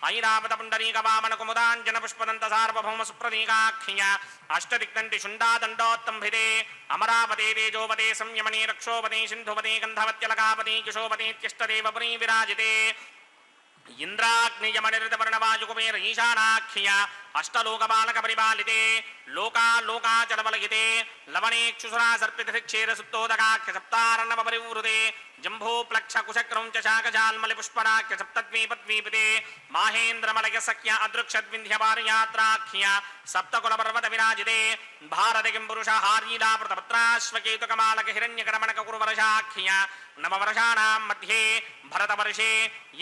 ऐरावतपुण्डरीकवामनकुमुदाञ्जनपुष्पदन्तसार्वभौम सुप्रतीकाख्य अष्टदिक्दण्डि शुण्डादण्डोत्तम्भिते अमरावते तेजोपते संयमने रक्षोपते सिन्धुपते गन्धवत्यलकापते कुशोपतेत्यष्टदेवपुरी विराजिते इंद्राग्नियमनिर्दवर्णवायुकुबेर ईशानाख्य अष्टलोकबालक परिपालिते लोकालोकाचलबलगिते लवणेक्षुसुरा सर्पितक्षेर सुप्तोदकाख्य सप्तारणव परिवृते जम्भो प्लक्ष कुशक्रौञ्च शाकजाल्मलि पुष्पराख्य सप्तद्वीपद्वीपिते माहेन्द्रमलय सख्य अदृक्षद्विन्ध्यपारयात्राख्य सप्तकुलपर्वत विराजिते भारत किंपुरुष हारीलावृतपत्राश्वकेतुकमालक हिरण्यकरमणककुरुवर्षाख्य नववर्षाणां मध्ये भरतवर्षे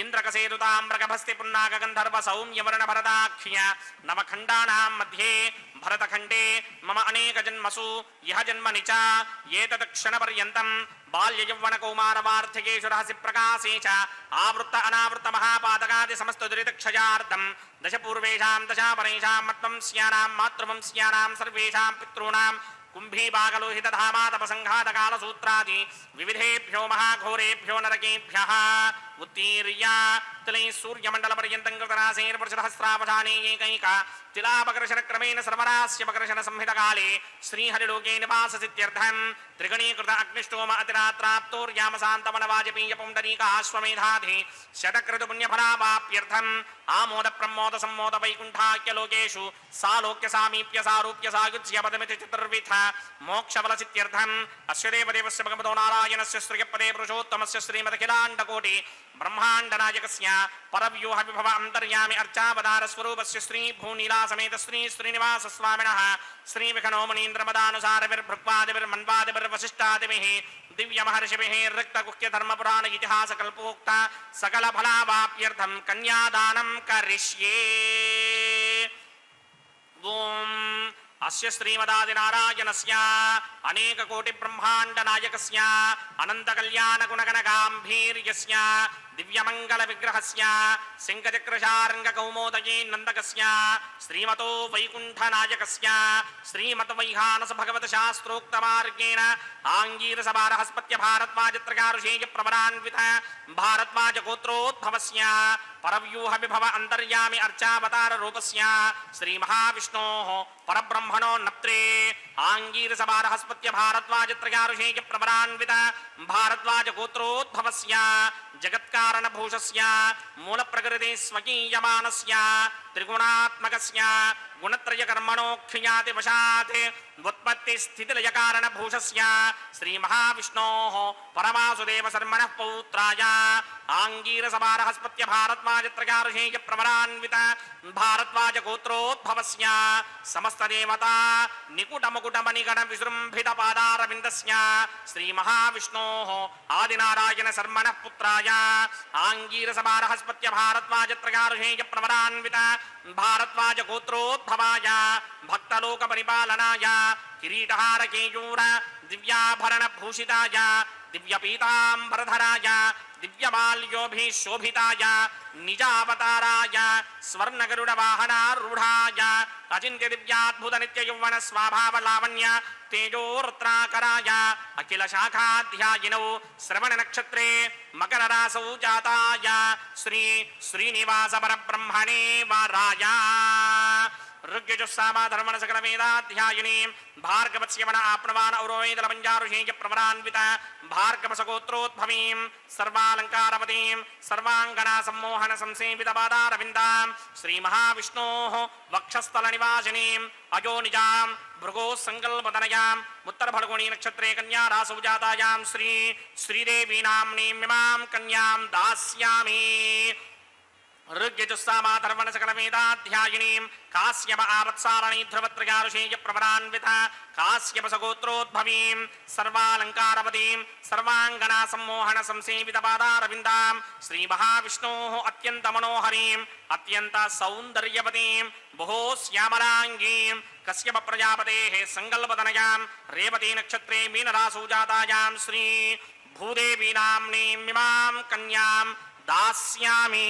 इंद्रकसेरुताम्रगभस्ति पुन्नागगन्धर्व सौम्यवर्ण भरताख्य नवखण्डानां मध्ये भरतखण्डे मम अनेक जन्मसु यह जन्मनि च एतत् क्षणपर्यन्तं बाल्ययौवनकौमारवार्थिकेषु रहसि प्रकाशे च आवृत्त अनावृत्त महापातकादि समस्त दुरितक्षयार्धं दश पूर्वेषां दशापरेषां मत्वंस्यानां मातृवंस्यानां सर्वेषां पितॄणां कुम्भीबागलोहितधामातपसङ्घातकालसूत्रादि विविधेभ्यो महाघोरेभ्यो नरकेभ्यः उत्तीर्य तिलैः सूर्यमण्डलपर्यन्तं कृतरासेर्वर्षसहस्रावधाने एकैक तिलापकर्षणक्रमेण सर्वरास्यपकर्षणसंहितकाले श्रीहरिलोके निवाससित्यर्थं त्रिगणीकृत अग्निष्टोम अतिरात्राप्तोर्यामसान्तवनवाजपेयपुण्डरीकाश्वमेधाधि शतक्रतुपुण्यफलावाप्यर्थम् आमोदप्रमोदसम्मोद वैकुण्ठाख्यलोकेषु सालोक्य सामीप्य सारूप्य सायुज्य पदमिति चतुर्विध मोक्षफलसित्यर्थम् अस्य देवदेवस्य भगवतो नारायणस्य श्रियपदे पुरुषोत्तमस्य श्रीमदखिलाण्डकोटि ब्रह्माण्डनायकस्य परव्यूह विभव अन्तर्यामि अर्चावतार स्वरूपस्य श्री भूनीला समेत श्री श्रीनिवास स्वामिनः श्री विखनो मुनीन्द्रमदानुसारविर्भृक्वादिभिर्मन्वादिभिर्वसिष्ठादिभिः दिव्य महर्षिभिः रक्तगुह्य धर्मपुराण इतिहास कल्पोक्त सकल फलावाप्यर्थं कन्यादानं करिष्ये। ओम अस्य श्रीमदादिनारायणस्य अनेक कोटि ब्रह्मांड नायकस्य अनंत कल्याण गुणगण गांभीर्यस्य दिव्यमंगल विग्रहस्य सिंहचक्रशार्ंग कौमोदये नंदकस्य श्रीमतो वैकुंठ नायकस्य श्रीमत वैहानस भगवत शास्त्रोक्त मार्गेण आंगीरस बारहस्पत्य भारद्वाजत्रकारुषेय प्रवरान्वित भारद्वाज गोत्रोद्भवस्य परव्यूह विभव अंतर्यामि अर्चावतार रूपस्य श्री महाविष्णोः परब्रह्मणो नप्त्रे आंगीरस बारहस्पत्य भारद्वाजत्रकारुषेय प्रवरान्वित भारद्वाज गोत्रोद्भवस्य जगत्कारण भूषस्य मूल प्रकृति स्वकीयमानस्य त्रिगुणात्मकस्य गुणत्रय कर्मणोक्षयाति वशात् व्युत्पत्ति स्थिति लय कारण भूषस्य श्री महाविष्णोः परमासुदेव शर्मणः पौत्राय आंगीरस बारहस्पत्य भारद्वाजत्रकारुषेय प्रवरान्वित भारद्वाज गोत्रोद्भवस्य समस्त देवता निकुट मुकुट मणिगण विजृंभित पादारविन्दस्य श्री महाविष्णोः आदिनारायण शर्मणः पुत्राय आंगीरस बारहस्पत्य भारद्वाजत्रकारुषेय प्रवरान्वित भारद्वाज गोत्रोद्भवाय भक्तलोक परिपालनाय किरीटहार केयूर दिव्याभरण भूषिताय दिव्यपीताम्बरधराय दिव्यमाल्योभिशोभिताय निजावताराय स्वर्णगरुड वाहनारूढाय अचिन्त्य दिव्याद्भुत नित्य यौवन स्वाभाव लावण्य तेजोरत्राकराय अखिल शाखाध्यायिनौ श्रवण नक्षत्रे मकर रासौ जाताय श्री श्रीनिवास परब्रह्मणे वाराय ऋग्यजुस्सामा धर्मण सकल वेदाध्यायिनी भार्गवस्यवण आपणवान औरोवेदल पंजारुषेय प्रवरान्वित भार्गवसगोत्रोद्भवीं सर्वालंकारवतीं सर्वांगना सम्मोहन संसेवित पादारविन्दां श्री महाविष्णोः वक्षस्थल निवासिनीं अजोनिजां भृगो संकल्पतनयां उत्तर फल्गुणी नक्षत्रे कन्या रासौ जातायां श्री श्रीदेवी नाम्नीमिमां कन्यां दास्यामि। ऋग्यजुस्सामा धर्मण सकल वेदाध्यायिनीं काश्यप आवत्सारणी ध्रुवत्रयारुषेय प्रवरान्वित काश्यप सगोत्रोद्भवीं सर्वालंकारवतीं सर्वांगना सम्मोहन संसेवित पादारविन्दां श्री महाविष्णोः अत्यंत मनोहरीं अत्यंत सौंदर्यवतीं बहु श्यामलांगीं कश्यप प्रजापतेः संकल्पतनयां रेवती नक्षत्रे मीनरासौ जातायां श्री भूदेवी नाम्नीमिमां कन्यां दास्यामि।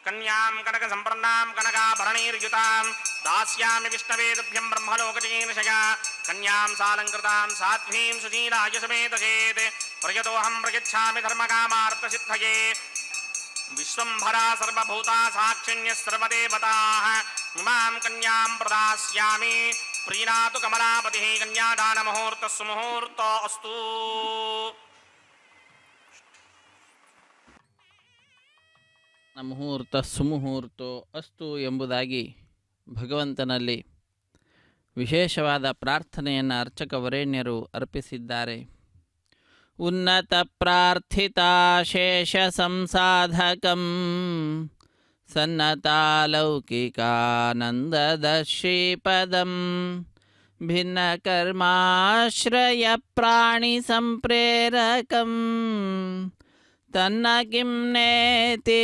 ಕನ್ಯಾಂ ಕನಕ ಸಂಪರ್ಣಾಂ ಕನಕಾಭರಣೈರ್ಯುತಾಂ दास्यामि विष्णवे तुभ्यं ब्रह्मलोकजगीर्षया कन्यां सालङ्कृतां साध्वीं सुशीलाय समेत चेत् प्रयतोऽहं प्रयच्छामि धर्मकामार्थसिद्धये विश्वम्भरा सर्वभूता साक्षिण्यः सर्वदेवताः इमां कन्यां प्रदास्यामि प्रीणातु कमलापतिः कन्यादानमुहूर्तः सुमुहूर्तो अस्तु ಮುಹೂರ್ತ ಸುಮುಹೂರ್ತೋ ಅಸ್ತು ಎಂಬುದಾಗಿ ಭಗವಂತನಲ್ಲಿ ವಿಶೇಷವಾದ ಪ್ರಾರ್ಥನೆಯನ್ನು ಅರ್ಚಕ ವರೇಣ್ಯರು ಅರ್ಪಿಸಿದ್ದಾರೆ. ಉನ್ನತ ಪ್ರಾರ್ಥಿತಾ ಶೇಷ ಸಂಸಾಧಕಂ ಸನ್ನತಾಲೌಕಿಕಾನಂದದ ಶ್ರೀಪದಂ ಭಿನ್ನ ಕರ್ಮಾಶ್ರಯ ಪ್ರಾಣಿ ಸಂಪ್ರೇರಕಂ ತನ್ನ ಕಿಂ ನೇತಿ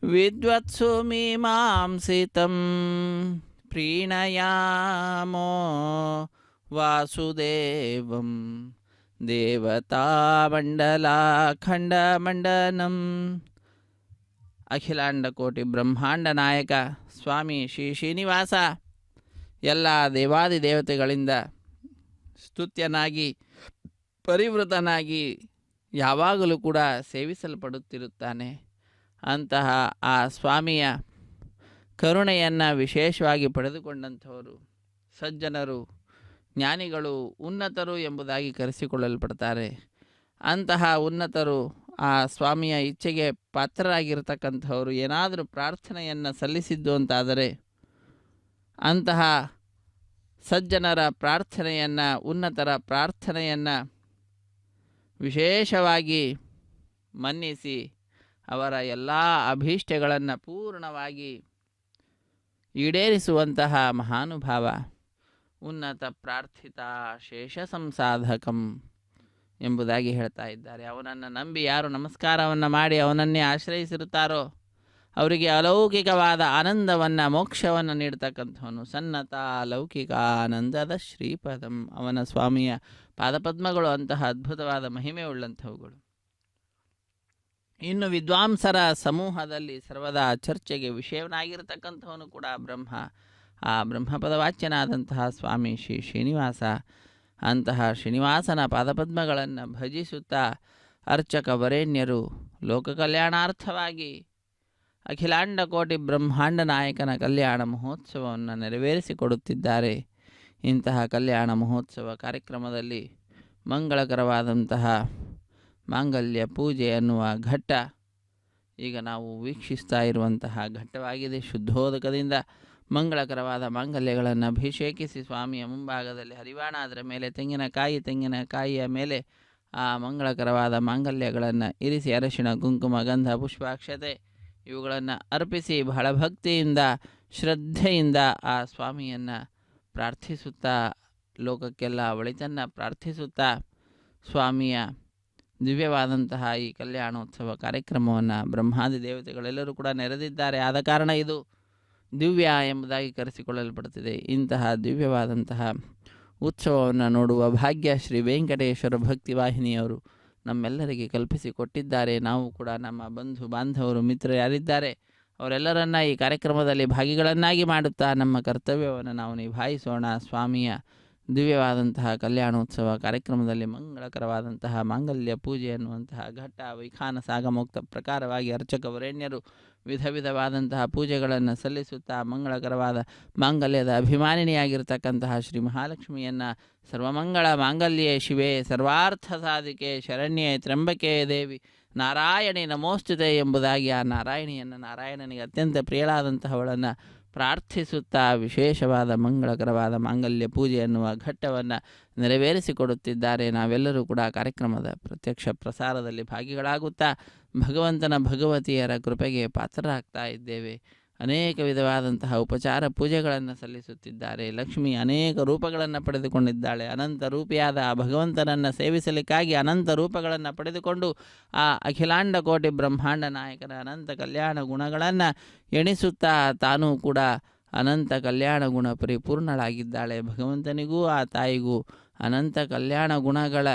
ವಿದ್ವತ್ಸು ಮೀಮಾಂಸಿತಂ ಪ್ರೀಣಯಾಮೋ ವಾಸುದೇವಂ ದೇವತಾಮಂಡಲಾಖಂಡಮಂಡನಂ. ಅಖಿಲಾಂಡಕೋಟಿ ಬ್ರಹ್ಮಾಂಡ ನಾಯಕ ಸ್ವಾಮಿ ಶ್ರೀ ಶ್ರೀನಿವಾಸ ಎಲ್ಲ ದೇವಾದಿ ದೇವತೆಗಳಿಂದ ಸ್ತುತ್ಯನಾಗಿ ಪರಿವೃತನಾಗಿ ಯಾವಾಗಲೂ ಕೂಡ ಸೇವಿಸಲ್ಪಡುತ್ತಿರುತ್ತಾನೆ. ಅಂತಹ ಆ ಸ್ವಾಮಿಯ ಕರುಣೆಯನ್ನು ವಿಶೇಷವಾಗಿ ಪಡೆದುಕೊಂಡಂಥವರು ಸಜ್ಜನರು, ಜ್ಞಾನಿಗಳು, ಉನ್ನತರು ಎಂಬುದಾಗಿ ಕರೆಸಿಕೊಳ್ಳಲ್ಪಡ್ತಾರೆ. ಅಂತಹ ಉನ್ನತರು ಆ ಸ್ವಾಮಿಯ ಇಚ್ಛೆಗೆ ಪಾತ್ರರಾಗಿರ್ತಕ್ಕಂಥವರು ಏನಾದರೂ ಪ್ರಾರ್ಥನೆಯನ್ನು ಸಲ್ಲಿಸಿದ್ದು ಅಂತಾದರೆ ಅಂತಹ ಸಜ್ಜನರ ಪ್ರಾರ್ಥನೆಯನ್ನು, ಉನ್ನತರ ಪ್ರಾರ್ಥನೆಯನ್ನು ವಿಶೇಷವಾಗಿ ಮನ್ನಿಸಿ ಅವರ ಎಲ್ಲ ಅಭೀಷ್ಟಗಳನ್ನು ಪೂರ್ಣವಾಗಿ ಈಡೇರಿಸುವಂತಹ ಮಹಾನುಭಾವ ಉನ್ನತ ಪ್ರಾರ್ಥಿತ ಶೇಷ ಸಂಸಾಧಕಂ ಎಂಬುದಾಗಿ ಹೇಳ್ತಾ ಇದ್ದಾರೆ. ಅವನನ್ನು ನಂಬಿ ಯಾರು ನಮಸ್ಕಾರವನ್ನು ಮಾಡಿ ಅವನನ್ನೇ ಆಶ್ರಯಿಸಿರುತ್ತಾರೋ ಅವರಿಗೆ ಅಲೌಕಿಕವಾದ ಆನಂದವನ್ನು, ಮೋಕ್ಷವನ್ನು ನೀಡ್ತಕ್ಕಂಥವನು ಸನ್ನತ ಲೌಕಿಕ ಆನಂದದ ಶ್ರೀಪದಂ. ಅವನ ಸ್ವಾಮಿಯ ಪಾದಪದ್ಮಗಳು ಅಂತಹ ಅದ್ಭುತವಾದ ಮಹಿಮೆ ಉಳ್ಳಂಥವುಗಳು. ಇನ್ನು ವಿದ್ವಾಂಸರ ಸಮೂಹದಲ್ಲಿ ಸರ್ವದಾ ಚರ್ಚೆಗೆ ವಿಷಯವನಾಗಿರತಕ್ಕಂಥವನು ಕೂಡ ಬ್ರಹ್ಮ. ಆ ಬ್ರಹ್ಮಪದವಾಚ್ಯನಾದಂತಹ ಸ್ವಾಮಿ ಶ್ರೀ ಶ್ರೀನಿವಾಸ. ಅಂತಹ ಶ್ರೀನಿವಾಸನ ಪಾದಪದ್ಮಗಳನ್ನು ಭಜಿಸುತ್ತಾ ಅರ್ಚಕ ವರೇಣ್ಯರು ಲೋಕ ಕಲ್ಯಾಣಾರ್ಥವಾಗಿ ಅಖಿಲಾಂಡ ಕೋಟಿ ಬ್ರಹ್ಮಾಂಡ ನಾಯಕನ ಕಲ್ಯಾಣ ಮಹೋತ್ಸವವನ್ನು ನೆರವೇರಿಸಿಕೊಡುತ್ತಿದ್ದಾರೆ. ಇಂತಹ ಕಲ್ಯಾಣ ಮಹೋತ್ಸವ ಕಾರ್ಯಕ್ರಮದಲ್ಲಿ ಮಂಗಳಕರವಾದಂತಹ ಮಾಂಗಲ್ಯ ಪೂಜೆ ಅನ್ನುವ ಘಟ್ಟ ಈಗ ನಾವು ವೀಕ್ಷಿಸ್ತಾ ಇರುವಂತಹ ಘಟ್ಟವಾಗಿದೆ. ಶುದ್ಧೋದಕದಿಂದ ಮಂಗಳಕರವಾದ ಮಾಂಗಲ್ಯಗಳನ್ನು ಅಭಿಷೇಕಿಸಿ ಸ್ವಾಮಿಯ ಮುಂಭಾಗದಲ್ಲಿ ಹರಿವಾಣ, ಅದರ ಮೇಲೆ ತೆಂಗಿನಕಾಯಿಯ ಮೇಲೆ ಆ ಮಂಗಳಕರವಾದ ಮಾಂಗಲ್ಯಗಳನ್ನು ಇರಿಸಿ ಅರಶಿಣ, ಕುಂಕುಮ, ಗಂಧ, ಪುಷ್ಪಾಕ್ಷತೆ ಇವುಗಳನ್ನು ಅರ್ಪಿಸಿ ಬಹಳ ಭಕ್ತಿಯಿಂದ ಶ್ರದ್ಧೆಯಿಂದ ಆ ಸ್ವಾಮಿಯನ್ನು ಪ್ರಾರ್ಥಿಸುತ್ತಾ, ಲೋಕಕ್ಕೆಲ್ಲ ಒಳಿತನ್ನು ಪ್ರಾರ್ಥಿಸುತ್ತಾ ಸ್ವಾಮಿಯ ದಿವ್ಯವಾದಂತಹ ಈ ಕಲ್ಯಾಣೋತ್ಸವ ಕಾರ್ಯಕ್ರಮವನ್ನು ಬ್ರಹ್ಮಾದಿ ದೇವತೆಗಳೆಲ್ಲರೂ ಕೂಡ ನೆರೆದಿದ್ದಾರೆ. ಆದ ಕಾರಣ ಇದು ದಿವ್ಯ ಎಂಬುದಾಗಿ ಕರೆಸಿಕೊಳ್ಳಲ್ಪಡುತ್ತಿದೆ. ಇಂತಹ ದಿವ್ಯವಾದಂತಹ ಉತ್ಸವವನ್ನು ನೋಡುವ ಭಾಗ್ಯ ಶ್ರೀ ವೆಂಕಟೇಶ್ವರ ಭಕ್ತಿವಾಹಿನಿಯವರು ನಮ್ಮೆಲ್ಲರಿಗೆ ಕಲ್ಪಿಸಿಕೊಟ್ಟಿದ್ದಾರೆ. ನಾವು ಕೂಡ ನಮ್ಮ ಬಂಧು ಬಾಂಧವರು, ಮಿತ್ರರು ಯಾರಿದ್ದಾರೆ ಅವರೆಲ್ಲರನ್ನ ಈ ಕಾರ್ಯಕ್ರಮದಲ್ಲಿ ಭಾಗಿಗಳನ್ನಾಗಿ ಮಾಡುತ್ತಾ ನಮ್ಮ ಕರ್ತವ್ಯವನ್ನು ನಾವು ನಿಭಾಯಿಸೋಣ. ಸ್ವಾಮಿಯ ದಿವ್ಯವಾದಂತಹ ಕಲ್ಯಾಣೋತ್ಸವ ಕಾರ್ಯಕ್ರಮದಲ್ಲಿ ಮಂಗಳಕರವಾದಂತಹ ಮಾಂಗಲ್ಯ ಪೂಜೆ ಅನ್ನುವಂತಹ ಘಟ್ಟ ವೈಖಾನ ಸಾಗಮೋಕ್ತ ಪ್ರಕಾರವಾಗಿ ಅರ್ಚಕ ವರೇಣ್ಯರು ವಿಧ ವಿಧವಾದಂತಹ ಪೂಜೆಗಳನ್ನು ಸಲ್ಲಿಸುತ್ತಾ ಮಂಗಳಕರವಾದ ಮಾಂಗಲ್ಯದ ಅಭಿಮಾನಿನಿಯಾಗಿರ್ತಕ್ಕಂತಹ ಶ್ರೀ ಮಹಾಲಕ್ಷ್ಮಿಯನ್ನು ಸರ್ವಮಂಗಳ ಮಾಂಗಲ್ಯೇ ಶಿವೆ ಸರ್ವಾರ್ಥ ಸಾಧಿಕೆ ಶರಣ್ಯೆ ತ್ರ್ಯಂಬಕೆ ದೇವಿ ನಾರಾಯಣಿ ನಮೋಸ್ತುತೆ ಎಂಬುದಾಗಿ ಆ ನಾರಾಯಣಿಯನ್ನು, ನಾರಾಯಣನಿಗೆ ಅತ್ಯಂತ ಪ್ರಿಯಳಾದಂತಹವಳನ್ನು ಪ್ರಾರ್ಥಿಸುತ್ತಾ ವಿಶೇಷವಾದ ಮಂಗಳಕರವಾದ ಮಾಂಗಲ್ಯ ಪೂಜೆ ಎನ್ನುವ ಘಟ್ಟವನ್ನು ನೆರವೇರಿಸಿಕೊಡುತ್ತಿದ್ದಾರೆ. ನಾವೆಲ್ಲರೂ ಕೂಡ ಕಾರ್ಯಕ್ರಮದ ಪ್ರತ್ಯಕ್ಷ ಪ್ರಸಾರದಲ್ಲಿ ಭಾಗಿಗಳಾಗುತ್ತಾ ಭಗವಂತನ ಭಗವತಿಯರ ಕೃಪೆಗೆ ಪಾತ್ರರಾಗ್ತಾ ಇದ್ದೇವೆ. ಅನೇಕ ವಿಧವಾದಂತಹ ಉಪಚಾರ ಪೂಜೆಗಳನ್ನು ಸಲ್ಲಿಸುತ್ತಿದ್ದಾರೆ. ಲಕ್ಷ್ಮಿ ಅನೇಕ ರೂಪಗಳನ್ನು ಪಡೆದುಕೊಂಡಿದ್ದಾಳೆ. ಅನಂತ ರೂಪಿಯಾದ ಆ ಭಗವಂತನನ್ನು ಸೇವಿಸಲಿಕ್ಕಾಗಿ ಅನಂತ ರೂಪಗಳನ್ನು ಪಡೆದುಕೊಂಡು ಆ ಅಖಿಲಾಂಡ ಕೋಟಿ ಬ್ರಹ್ಮಾಂಡ ನಾಯಕನ ಅನಂತ ಕಲ್ಯಾಣ ಗುಣಗಳನ್ನು ಎಣಿಸುತ್ತಾ ತಾನೂ ಕೂಡ ಅನಂತ ಕಲ್ಯಾಣ ಗುಣ ಪರಿಪೂರ್ಣಳಾಗಿದ್ದಾಳೆ. ಭಗವಂತನಿಗೂ ಆ ತಾಯಿಗೂ ಅನಂತ ಕಲ್ಯಾಣ ಗುಣಗಳ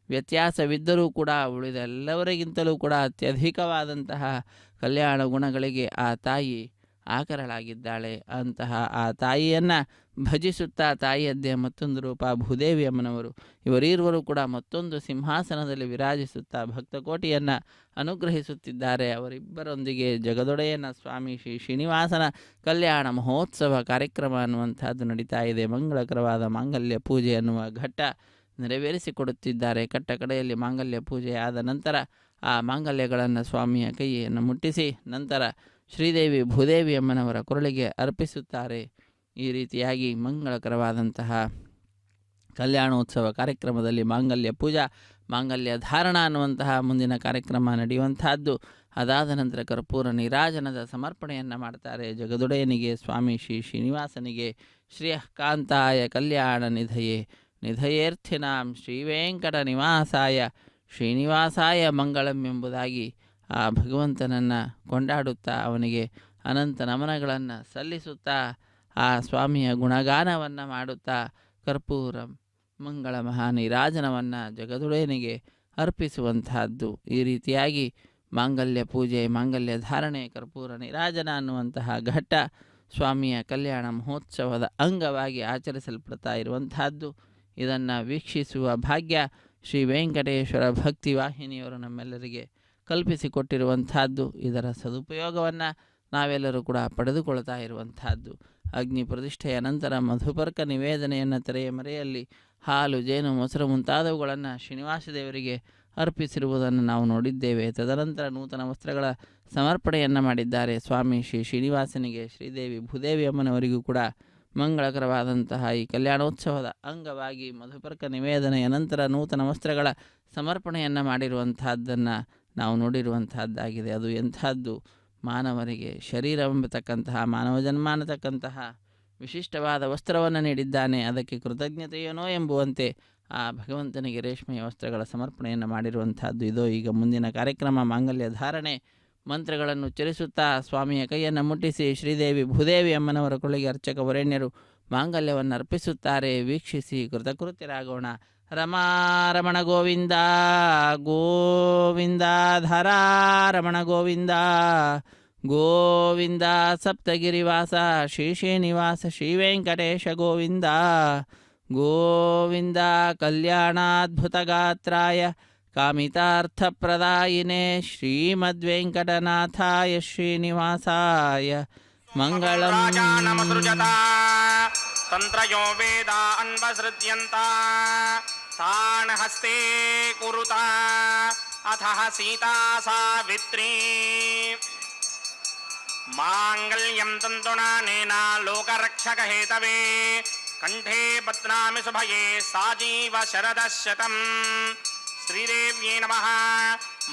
ವ್ಯತ್ಯಾಸವಿದ್ದರೂ ಕೂಡ ಉಳಿದೆಲ್ಲವರಿಗಿಂತಲೂ ಕೂಡ ಅತ್ಯಧಿಕವಾದಂತಹ ಕಲ್ಯಾಣ ಗುಣಗಳಿಗೆ ಆ ತಾಯಿ ಆಕರಳಾಗಿದ್ದಾಳೆ. ಅಂತಹ ಆ ತಾಯಿಯನ್ನು ಭಜಿಸುತ್ತಾ ತಾಯಿಯದ್ದೇ ಮತ್ತೊಂದು ರೂಪ ಭೂದೇವಿ ಅಮ್ಮನವರು. ಇವರೀರ್ವರು ಕೂಡ ಮತ್ತೊಂದು ಸಿಂಹಾಸನದಲ್ಲಿ ವಿರಾಜಿಸುತ್ತಾ ಭಕ್ತಕೋಟಿಯನ್ನು ಅನುಗ್ರಹಿಸುತ್ತಿದ್ದಾರೆ. ಅವರಿಬ್ಬರೊಂದಿಗೆ ಜಗದೊಡೆಯನ ಸ್ವಾಮಿ ಶ್ರೀ ಶ್ರೀನಿವಾಸನ ಕಲ್ಯಾಣ ಮಹೋತ್ಸವ ಕಾರ್ಯಕ್ರಮ ಅನ್ನುವಂಥದ್ದು ನಡೀತಾ ಇದೆ. ಮಂಗಳಕರವಾದ ಮಾಂಗಲ್ಯ ಪೂಜೆ ಅನ್ನುವ ಘಟ್ಟ ನೆರವೇರಿಸಿಕೊಡುತ್ತಿದ್ದಾರೆ. ಕಟ್ಟ ಕಡೆಯಲ್ಲಿ ಮಾಂಗಲ್ಯ ಪೂಜೆ ಆದ ನಂತರ ಆ ಮಾಂಗಲ್ಯಗಳನ್ನು ಸ್ವಾಮಿಯ ಕೈಯನ್ನು ಮುಟ್ಟಿಸಿ ನಂತರ ಶ್ರೀದೇವಿ ಭೂದೇವಿ ಅಮ್ಮನವರ ಕೊರಳಿಗೆ ಅರ್ಪಿಸುತ್ತಾರೆ. ಈ ರೀತಿಯಾಗಿ ಮಂಗಳಕರವಾದಂತಹ ಕಲ್ಯಾಣೋತ್ಸವ ಕಾರ್ಯಕ್ರಮದಲ್ಲಿ ಮಾಂಗಲ್ಯ ಪೂಜಾ, ಮಾಂಗಲ್ಯ ಧಾರಣ ಅನ್ನುವಂತಹ ಮುಂದಿನ ಕಾರ್ಯಕ್ರಮ ನಡೆಯುವಂತಹದ್ದು. ಅದಾದ ನಂತರ ಕರ್ಪೂರ ನೀರಾಜನದ ಸಮರ್ಪಣೆಯನ್ನು ಮಾಡ್ತಾರೆ. ಜಗದೊಡೆಯನಿಗೆ ಸ್ವಾಮಿ ಶ್ರೀ ಶ್ರೀನಿವಾಸನಿಗೆ ಶ್ರೇಯಃಕಾಂತಾಯ ಕಲ್ಯಾಣ ನಿಧಯೇ ನಿಧಯೇರ್ಥಿನಾಂ ಶ್ರೀವೆಂಕಟ ನಿವಾಸಾಯ ಶ್ರೀನಿವಾಸಾಯ ಮಂಗಳಂ ಎಂಬುದಾಗಿ ಆ ಭಗವಂತನನ್ನು ಕೊಂಡಾಡುತ್ತಾ ಅವನಿಗೆ ಅನಂತ ನಮನಗಳನ್ನು ಸಲ್ಲಿಸುತ್ತಾ ಆ ಸ್ವಾಮಿಯ ಗುಣಗಾನವನ್ನು ಮಾಡುತ್ತಾ ಕರ್ಪೂರ ಮಂಗಳ ಮಹಾನಿರಾಜನವನ್ನು ಜಗದೊಡೆಯನಿಗೆ ಅರ್ಪಿಸುವಂತಹದ್ದು. ಈ ರೀತಿಯಾಗಿ ಮಾಂಗಲ್ಯ ಪೂಜೆ, ಮಾಂಗಲ್ಯ ಧಾರಣೆ, ಕರ್ಪೂರ ನಿರಾಜನ ಅನ್ನುವಂತಹ ಘಟ್ಟ ಸ್ವಾಮಿಯ ಕಲ್ಯಾಣ ಮಹೋತ್ಸವದ ಅಂಗವಾಗಿ ಆಚರಿಸಲ್ಪಡ್ತಾ ಇರುವಂತಹದ್ದು. ಇದನ್ನು ವೀಕ್ಷಿಸುವ ಭಾಗ್ಯ ಶ್ರೀ ವೆಂಕಟೇಶ್ವರ ಭಕ್ತಿ ವಾಹಿನಿಯವರು ನಮ್ಮೆಲ್ಲರಿಗೆ ಕಲ್ಪಿಸಿಕೊಟ್ಟಿರುವಂತಹದ್ದು. ಇದರ ಸದುಪಯೋಗವನ್ನು ನಾವೆಲ್ಲರೂ ಕೂಡ ಪಡೆದುಕೊಳ್ತಾ ಇರುವಂತಹದ್ದು. ಅಗ್ನಿ ಪ್ರತಿಷ್ಠೆಯ ನಂತರ ಮಧುಪರ್ಕ ನಿವೇದನೆಯನ್ನು ತೆರೆಯ ಮರೆಯಲ್ಲಿ ಹಾಲು, ಜೇನು, ಮೊಸರು ಮುಂತಾದವುಗಳನ್ನು ಶ್ರೀನಿವಾಸ ದೇವರಿಗೆ ಅರ್ಪಿಸಿರುವುದನ್ನು ನಾವು ನೋಡಿದ್ದೇವೆ. ತದನಂತರ ನೂತನ ವಸ್ತ್ರಗಳ ಸಮರ್ಪಣೆಯನ್ನು ಮಾಡಿದ್ದಾರೆ. ಸ್ವಾಮಿ ಶ್ರೀ ಶ್ರೀನಿವಾಸನಿಗೆ ಶ್ರೀದೇವಿ ಭೂದೇವಿ ಅಮ್ಮನವರಿಗೂ ಕೂಡ ಮಂಗಳಕರವಾದಂತಹ ಈ ಕಲ್ಯಾಣೋತ್ಸವದ ಅಂಗವಾಗಿ ಮಧುಪರ್ಕ ನಿವೇದನೆಯ ನಂತರ ನೂತನ ವಸ್ತ್ರಗಳ ಸಮರ್ಪಣೆಯನ್ನು ಮಾಡಿರುವಂತಹದ್ದನ್ನು ನಾವು ನೋಡಿರುವಂತಹದ್ದಾಗಿದೆ. ಅದು ಎಂಥದ್ದು? ಮಾನವರಿಗೆ ಶರೀರವೆಂಬತಕ್ಕಂತಹ ಮಾನವ ಜನ್ಮ ಅನ್ನತಕ್ಕಂತಹ ವಿಶಿಷ್ಟವಾದ ವಸ್ತ್ರವನ್ನು ನೀಡಿದ್ದಾನೆ, ಅದಕ್ಕೆ ಕೃತಜ್ಞತೆಯೇನೋ ಎಂಬುವಂತೆ ಆ ಭಗವಂತನಿಗೆ ರೇಷ್ಮೆಯ ವಸ್ತ್ರಗಳ ಸಮರ್ಪಣೆಯನ್ನು ಮಾಡಿರುವಂತಹದ್ದು. ಇದೋ ಈಗ ಮುಂದಿನ ಕಾರ್ಯಕ್ರಮ ಮಾಂಗಲ್ಯ ಧಾರಣೆ. ಮಂತ್ರಗಳನ್ನು ಉಚ್ಚರಿಸುತ್ತಾ ಸ್ವಾಮಿಯ ಕೈಯನ್ನು ಮುಟ್ಟಿಸಿ ಶ್ರೀದೇವಿ ಭೂದೇವಿ ಅಮ್ಮನವರ ಕೊಳಿಗೆ ಅರ್ಚಕ ವರೇಣ್ಯರು ಮಾಂಗಲ್ಯವನ್ನು ಅರ್ಪಿಸುತ್ತಾರೆ. ವೀಕ್ಷಿಸಿ ಕೃತಕೃತ್ಯರಾಗೋಣ. ರಮಾರಮಣ ಗೋವಿಂದ ಗೋವಿಂದ, ಧರಾರಮಣ ಗೋವಿಂದ ಗೋವಿಂದ, ಸಪ್ತಗಿರಿವಾಸ ಶ್ರೀ ಶ್ರೀನಿವಾಸ ಶ್ರೀ ವೆಂಕಟೇಶ ಗೋವಿಂದ ಗೋವಿಂದ, ಕಲ್ಯಾಣಾದ್ಭುತಗಾತ್ರಾಯ ಕಾಮಿತಾರ್ಥಪ್ರದಾಯಿನೇ ಶ್ರೀಮದ್ವೆಂಕಟನಾಥಾಯ ಶ್ರೀನಿವಾಸಾಯ ಮಂಗಳಂ. ತಂತ್ರಯೋ ವೇದ ಅನ್ವಸೃಜ್ಯಂತ ತಾನ್ ಹಸ್ತೆ ಕುರುತ ಅಥಃ ಸೀತಾ ಸಾವಿತ್ರೀ ಮಾಂಗಲ್ಯಂ ತಂತುನಾನೇನ ಲೋಕರಕ್ಷಕ ಹೇತವೇ ಕಂಠೇ ಬಧ್ನಾಮಿ ಶುಭಯೇ ಸಾಜೀವ ಶರದಶತಂ. ಶ್ರೀದೇವ್ಯೇ ನಮಃ.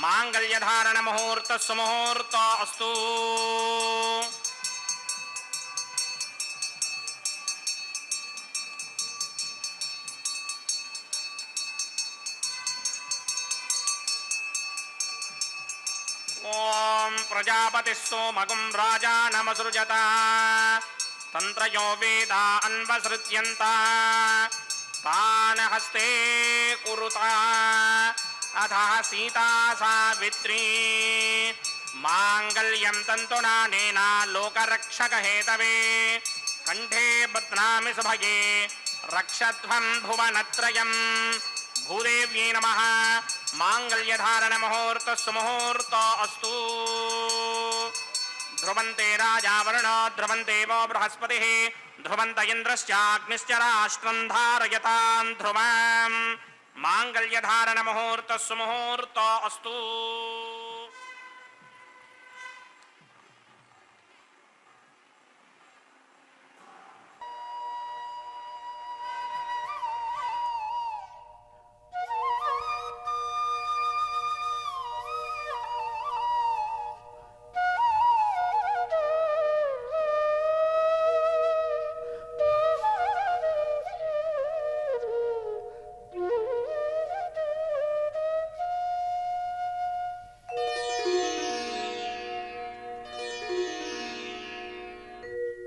ಮಾಂಗಲ್ಯಧಾರಣ ಮುಹೂರ್ತ ಸುಮುಹೂರ್ತ ಅಸ್ತು. ಓಂ ಪ್ರಜಾಪತಿ ಸೋಮಗುಂ ರಾಜಾನಮಸೃಜತ ತಂತ್ರಯೋ ವೇದ ಅನ್ವಸೃಜ್ಯಂತ ತಾನ್ ಹಸ್ತೆ ಕುರುತ ಅಥಃ ಸೀತಾ ಸಾವಿತ್ರೀ ಮಾಂಗಲ್ಯಂ ತಂತುನಾನೇನ ಲೋಕರಕ್ಷಕ ಹೇತವೇ ಕಂಠೇ ಬಧ್ನಾಮಿ ಶುಭಯೇ ರಕ್ಷಧ್ವಂ ಭುವನತ್ರಯಂ. ಭೂದೇವ್ಯೇ ನಮಃ. ಮಾಂಗಲ್ಯಧಾರಣ ಮುಹೂರ್ತ ಸುಮುಹೂರ್ತ ಅಸ್ತು. ಧ್ರುವಂತೆ ರಾಜಾವರುಣ ಧ್ರುವಂತೆ ವೋ ಬೃಹಸ್ಪತಿಃ ಧ್ರುವಂತ ಇಂದ್ರಶ್ಚಾಗ್ನಿಶ್ಚ ರಾಷ್ಟ್ರಂ ಧಾರಯತಾಂ ಧ್ರುವಂ. ಮಾಂಗಲ್ಯಧಾರಣ ಮುಹೂರ್ತ ಸುಮುಹೂರ್ತ ಅಸ್ತು.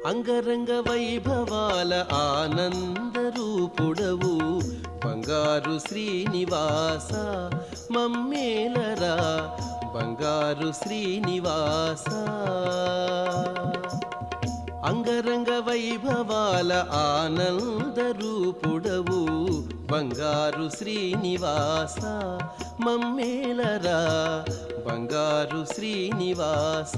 అంగరంగ వైభవాల ఆనంద రూపుడవు బంగారు శ్రీనివాస మమ్మేలరా బంగారు శ్రీనివాస అంగరంగ వైభవాల ఆనంద రూపుడవు బంగారు శ్రీనివాస మమ్మేలరా బంగారు శ్రీనివాస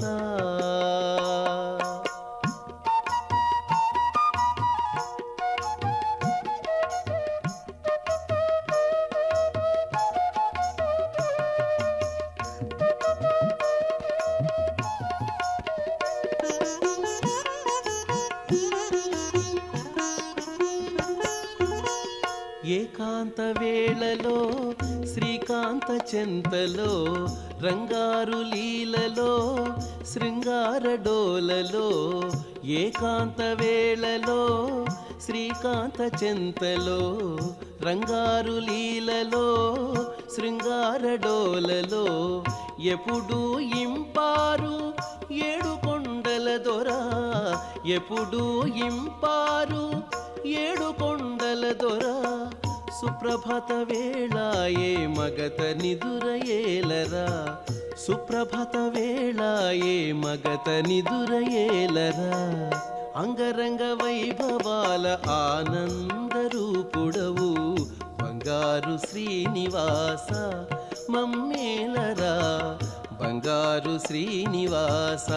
ఏకాంత వేళలో శ్రీకాంత చెంతలో రంగారు లీలలో శృంగార డోలలో ఏకాంత వేళలో శ్రీకాంత చెంతలో రంగారు లీలలో శృంగార డోలలో ఎప్పుడూ ఇంపారు ఏడు కొండల దొర ఎప్పుడూ ఇంపారు ఏడు కొండల దొర సుప్రభత వేళాయే మగత నిదురయేలరా సుప్రభత వేళాయే మగత నిదురయేలరా అంగరంగ వైభవాల ఆనంద రూపుడవు బంగారు శ్రీనివాస మమ్మేలరా బంగారు శ్రీనివాస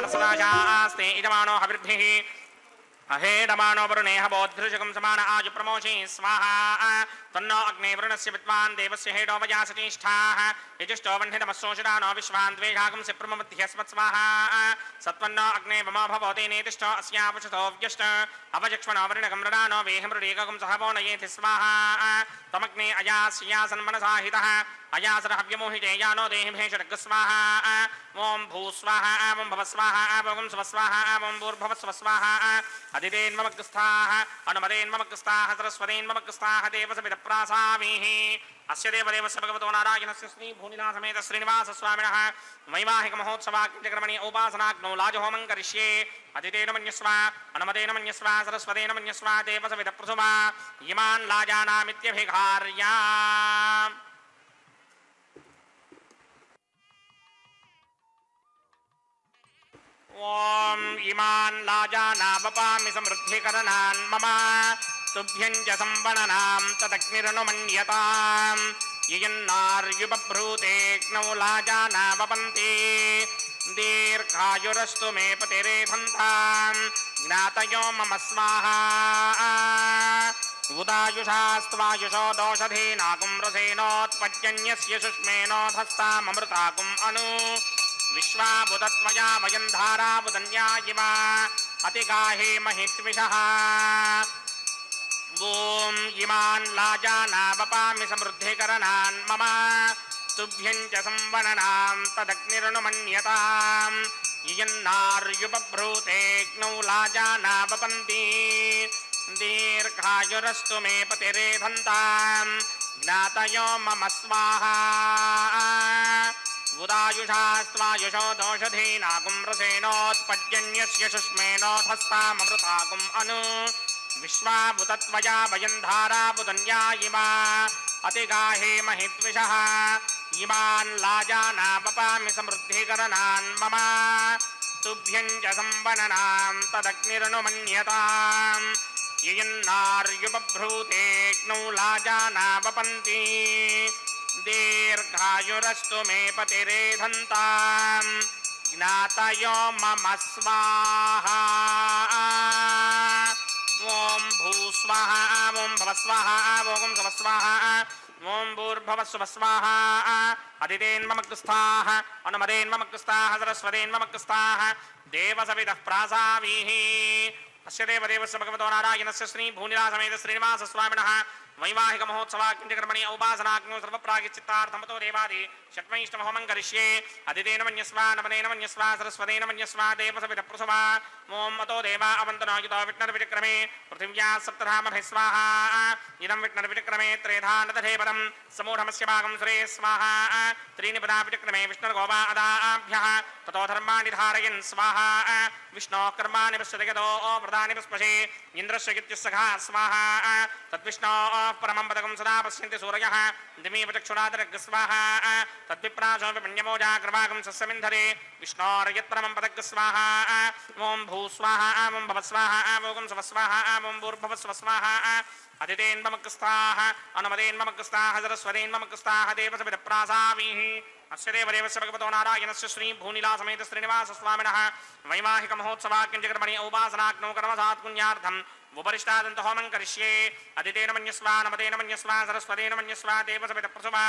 ब्रह्मणामन्तमानसनाशास्ते इजमानो हविर्भिः अहेडमानो वरुणेह बोद्धृशकं समान आजु प्रमोषे स्वाहा तन्नो अग्ने वरुणस्य विद्वान् देवस्य हेडो वयासतिष्ठाः यजुष्टो वह्नितमस्सोषदानो विश्वान् द्वेषागं सिप्रमध्यस्मत् स्वाहा सत्वन्नो अग्ने वमो भवते नेतिष्ठो अस्यापुषतो व्यष्ट अपचक्ष्मणो वरुणकं रणानो वेहमृडेकं सह वो नयेति स्वाहा तमग्ने अयास्यासन्मनसाहितः अयासरः व्यमोहिते यानो देहि भेषडग् स्वाहा ओं भूस्वाहा ओं भवस्वाहा ओं स्वस्वाहा ओं भूर्भवस्वस्वाहा अदितेन्ममग्रस्थाः अनुमदेन्ममग्रस्थाः सरस्वतीन्ममग्रस्थाः देवसविदप्रासामीः अस्य देवदेवस्य भगवतो नारायणस्य श्री भूनिनाथमेत श्रीनिवासस्वामिनः वैवाहिकमहोत्सवाग्निकर्मणि उपासनाग्नौ लाजहोमं करिष्ये अदितेन मन्यस्व अनुमदेन मन्यस्व सरस्वतेन मन्यस्व देवसविदप्रसुमा इमान् लाजानामित्यभिघार्या ओम इमान् लाजानावपामि समृद्धिकरणान् मम तुभ्यं च संवणनां तदग्निरनुमन्यताम् ययन्नार्युपभ्रूतेऽग्नौ लाजानावपन्ति दीर्घायुरस्तु मे पतिरेधन्ताम् ज्ञातयो मम स्वाहा उदायुषास्त्वायुषो दोषधीनागुं रसेनोत्पद्यन्यस्य शुष्मेनोधस्ताममृतागुम् अनु विश्वाबुधत्वया वयं धाराबुधन्या इव अतिगाहे महित्विषः ॐ इमान् लाजानावपामि समृद्धिकरणान् मम तुभ्यं च संवणनां तदग्निरनुमन्यताम् ययन्नार्युपभ्रूतेऽग्नौ लाजानावपन्ति दीर्घायुरस्तु मे पतिरेधन्ताम् ज्ञातयो मम स्वाहा उदायुषास्त्वायुषो दोषधीनागुं रसेनोत्पद्यन्यस्य शुष्मेनोधस्ताममृतागुम् अनु विश्वाबुधत्वया वयं धाराबुधन्या इव अतिगाहे महित्विषः इमान् लाजानावपामि समृद्धिकरणान् मम तुभ्यं च संवणनां तदग्निरनुमन्यताम् ययन्नार्युपभ्रूतेऽग्नौ लाजानावपन्ति दीर्घायुरस्तु मे पतिरेधन्ताम् ज्ञातयो मम स्वाहा ओं भूस्वाहा ओं भवस्वाहा ओं स्वस्वाहा ओं भूर्भवस्वस्वाहा अदितेन्ममग्रस्थाः अनुमदेन्ममग्रस्थाः सरस्वतेन्ममग्रस्थाः देवसविदः प्रासावीः अस्य देवदेवस्य भगवतो नारायणस्य श्री भूनिरासमेत श्रीनिवासस्वामिनः वैवाहिक महोत्सवा किंचकर्मणि औपासनाग्नो सर्वप्रागिश्चित्तार्थमतो देवादि षट्वैष्णवहोमं करिष्ये अदितेन मन्यस्वा नमनेन मन्यस्वा सरस्वतेन मन्यस्वा देवसविदप्रसवा ओम अतो देवा अवन्तनो युतो विष्णुर्विक्रमे पृथिव्या सप्तधामभिः स्वाहा इदं विष्णुर्विक्रमे त्रेधा नदधे पदं समूढमस्य भागं सुरे स्वाहा त्रीणि पदा विक्रमे विष्णुर्गोवा अदाभ्यः ततो धर्माणि धारयन् स्वाहा विष्णोः कर्माणि पश्यतो प्रदानि पुष्पशे इन्द्रस्य कीर्तिस्सखा स्वाहा तद्विष्णोः परमं पदकं सदा पश्यन्ति सूरयः दिमेव चक्षुरादरग् स्वाहा तद्विप्रासो विपण्यमोजाग्रवागं सस्यमिन्धरे विष्णोर्यत्परमं पदग् स्वाहा ॐ भू स्वाहा ॐ भव स्वाहा ॐ सव स्वाहा ॐ भूर्भुवः स्वः स्वाहा अतिथेन्ममग्रस्ताः अनुमतेन्ममग्रस्ताः सरस्वतेन्ममग्रस्ताः देवसविदप्रासावीः अस्य देवदेवस्य भगवतो नारायणस्य श्री भूनिलासमेत श्रीनिवासस्वामिनः वैवाहिक महोत्सवा किंचकर्मणि औपासनाग्नौ कर्मसात् पुण्यार्थम् उपरिष्टादन्तहोमं करिष्ये अदितेन मन्यस्वा नमतेन मन्यस्वा सरस्वतेन मन्यस्वा देवसविदप्रसवा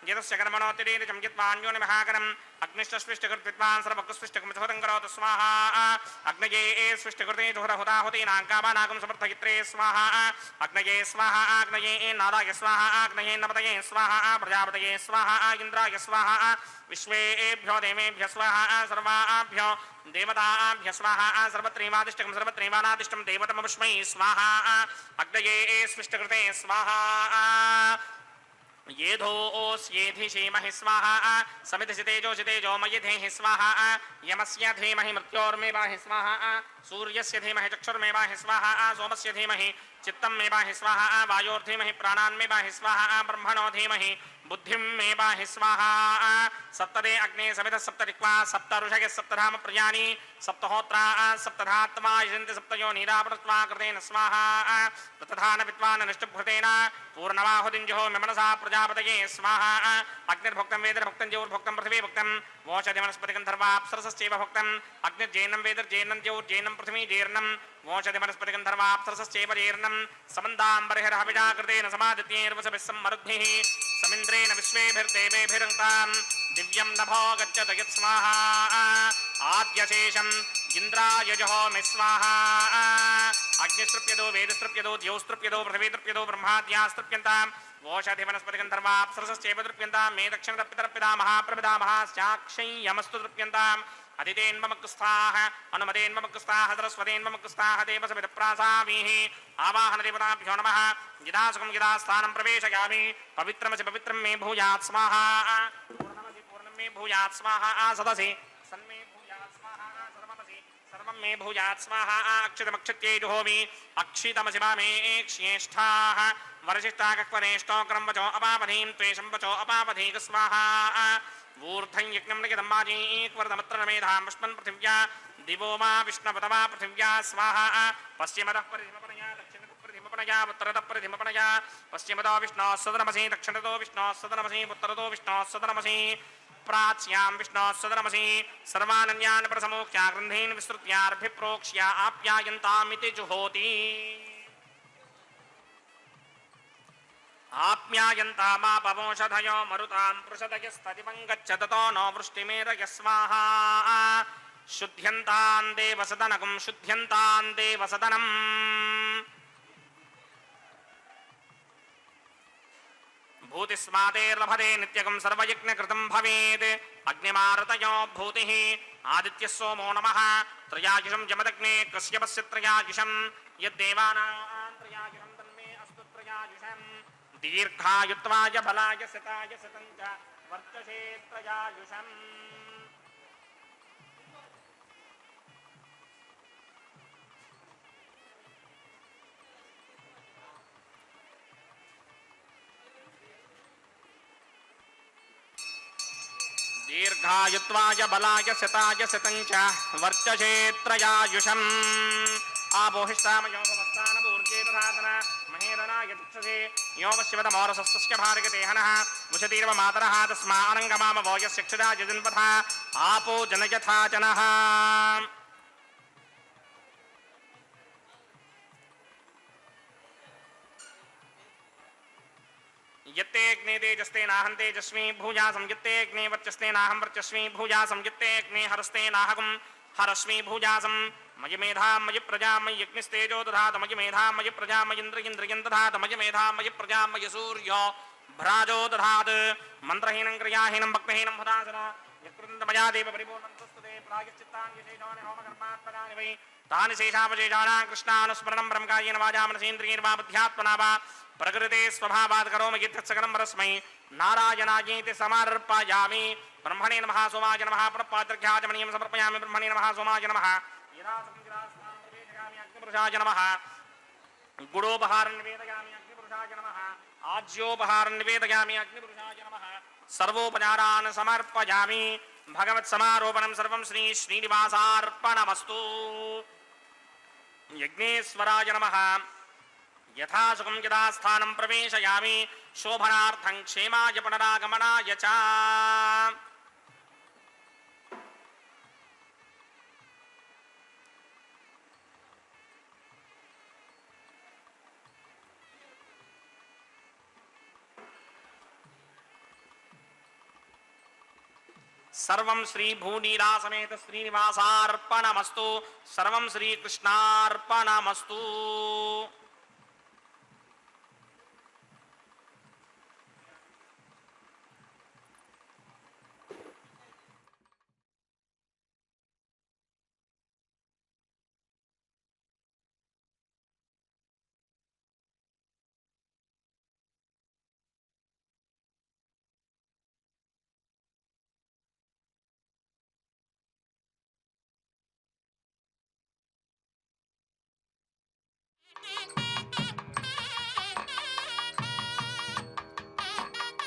यतस्य कर्मणोऽतिरेकं यत्वान्योनिमहाकरम् अग्निश्चस्पृष्टकृत्विद्वान् सर्वकृस्पृष्टकं करोतु स्वाहा अग्नये स्पृष्टकृते जुहरहुताहुतीनां कामानागं समर्थयित्रे स्वाहा अग्नये स्वाहा अग्नये नाराय स्वाहा अग्नये नमतये स्वाहा प्रजापतये स्वाहा इन्द्राय स्वाहा विश्वेभ्यो देवेभ्य स्वाहा सर्वाभ्यो देवताभ्य स्वाहा सर्वत्रैवादिष्टकं सर्वत्रैवानादिष्टं देवतमपुष्मै स्वाहा अग्नये स्पृष्टकृते स्वाहा येधोऽस्येधि क्षेमहि स्वाहा समितिसितेजो मयिधेहि स्वाहा यमस्य धीमहि मृत्योर्मे वाहि स्वाहा सूर्यस्य धीमहि चक्षुर्मे वाहि स्वाहा सोमस्य धीमहि चित्तं मे वाहि स्वाहा वायोर्धीमहि प्राणान्मे वाहि स्वाहा ब्रह्मणो धीमहि बुद्धिं मे वाहि स्वाहा सप्तदे अग्ने समितः सप्तरिक्वा सप्त ऋषयः सप्तधाम प्रियाणि सप्तहोत्रा सप्तधात्मा यजन्ति सप्तयो नीरापृत्वा कृतेन स्वाहा तथान विद्वान् निष्टभृतेन पूर्णमाहुतिञ्जहो मनसा प्रजापतये स्वाहा अग्निर्भुक्तं वेदर्भुक्तं ज्योर्भुक्तं पृथिवी भुक्तं वोषधि वनस्पतिगन्धर्वाप्सरसश्चैव भुक्तं अग्निर्जैनं वेदर्जैनं ज्योर्जैनं पृथिवी जीर्णं वोषधि वनस्पतिगन्धर्वाप्सरसश्चैव जीर्णं समन्दाम्बरिहरः विजाकृतेन समादित्यैर्वसभिः सम्मरुद्भिः समिन्द्रेण विश्वेभिर्देवेभिरङ्तां दिव्यं नभो गच्छत यत्स्वाहा आद्यशेषम् इन्द्राय जहोमि स्वाहा अग्निस्तृप्यतो वेदस्तृप्यतो द्यौस्तृप्यतो पृथिवीतृप्यतो ब्रह्माद्यास्तृप्यन्तां वोषधि वनस्पतिगन्धर्वाप्सरसश्चैव तृप्यन्तां मे दक्षिणतर्पितर्पिता महाप्रभिता यमस्तु तृप्यन्ताम् अदितेन्ममकुस्थाः अनुमतेन्ममकुस्थाः सरस्वतेन्ममकुस्थाः देवसविदप्रासावीः आवाहनदेवताभ्यो नमः यदा सुखं यदा स्थानं प्रवेशयामि पवित्रमसि पवित्रं मे भूयात् स्वाहा पूर्णमसि पूर्णं मे भूयात् स्वाहा सदसि सन्मे भूयात् स्वाहा सर्वमसि सर्वं मे भूयात् स्वाहा अक्षितमक्षत्यै जुहोमि अक्षितमसि मामे एक्ष्येष्ठाः वरशिष्टाकक्वरेष्टो क्रमवचो अपावधीं त्वेषं वचो अपावधीक स्वाहा ऊर्ध्वं यज्ञं लिखितं माजीक्वर्धमत्र नमेधां पुष्पन् पृथिव्या दिवो मा विष्णवतमा पृथिव्या स्वाहा पश्चिमतः परिधिमपणया दक्षिणतः परिधिमपणया उत्तरतः परिधिमपणया पश्चिमतो विष्णोः सदनमसि दक्षिणतो विष्णोः सदनमसि उत्तरतो विष्णोः सदनमसि प्राच्यां विष्णोः सदनमसि सर्वानन्यान् प्रसमोक्ष्या ग्रन्थीन् विस्तृत्यार्भिप्रोक्ष्या आप्यायन्तामिति जुहोति आप्यायन्तामापवोषधयो मरुतां पृषदयस्तदिवं गच्छततो नो वृष्टिमेरय स्वाहा शुद्ध्यन्तां देवसदनकं शुद्ध्यन्तां देवसदनम् भूतिस्मातेर्लभते नित्यकं सर्वयज्ञकृतं भवेत् अग्निमारतयो भूतिः आदित्यः सोमो नमः त्रयायुषं जमदग्ने कश्यपस्य त्रयायुषं यद्देवानां त्रयायुषं तन्मे अस्तु त्रयायुषम् दीर्घायुत्वाय बलाय सताय सतं च वर्तसे त्रयायुषम् दीर्घायुत्वाय बलाय सताय सतं च वर्तसे त्रयायुषम् आपोहिष्टामयो भवस्तानपूर्जे दधातन महेरणाय तिक्षसे यो वश्यवतमोरसस्य भार्गते हनः मुषतीर्व मातरः तस्मानङ्गमाम वो यस्य क्षुधा यजन्पथा आपो जनयथा जनः यत्तेऽग्ने तेजस्तेनाहं तेजस्वी भूयासं यत्तेऽग्ने वर्चस्तेनाहं वर्चस्वी भूयासं यत्तेऽग्ने हरस्तेनाहं हरस्वी भूयासं मयि मेधां मयि प्रजां मयि यज्ञस्तेजो दधात मयि मेधां मयि प्रजां मयिन्द्रियं दधात मयि मेधां मयि प्रजां मयि सूर्यो भ्राजो दधात मन्त्रहीनं क्रियाहीनं भक्तहीनं हदासना यत्कृतमया देव परिपूर्णं सुस्तुते प्रायश्चित्तानि शेषानि होमकर्मात्मनानि वै तानि शेषावशेषाणां कृष्णानुस्मरणं ब्रह्मकायेन वाचा मनसेन्द्रियेण वा बुद्ध्यात्मना वा प्रकृते स्वभावात् करोमि यत्सकलं परस्मै नारायणायेति समर्पयामि ब्रह्मणे नमः सोमाय नमः पुनःपात्रख्याचमनीयं समर्पयामि ब्रह्मणे नमः सोमाय नमः अग्निपुरुषाय नमः गुडोपहारं निवेदयामि अग्निपुरुषाय नमः आज्योपहारं निवेदयामि अग्निपुरुषाय नमः सर्वोपचारान् समर्पयामि भगवत्समारोपणं सर्वं श्री श्रीनिवासार्पणमस्तु यज्ञेश्वराय नमः यथासुखं यथास्थानं प्रवेशयामि शोभनार्थं क्षेमाय पुनरागमनाय च सर्वं श्री भूनीला समेत श्रीनिवासार्पणमस्तु सर्वं श्रीकृष्णार्पणमस्तु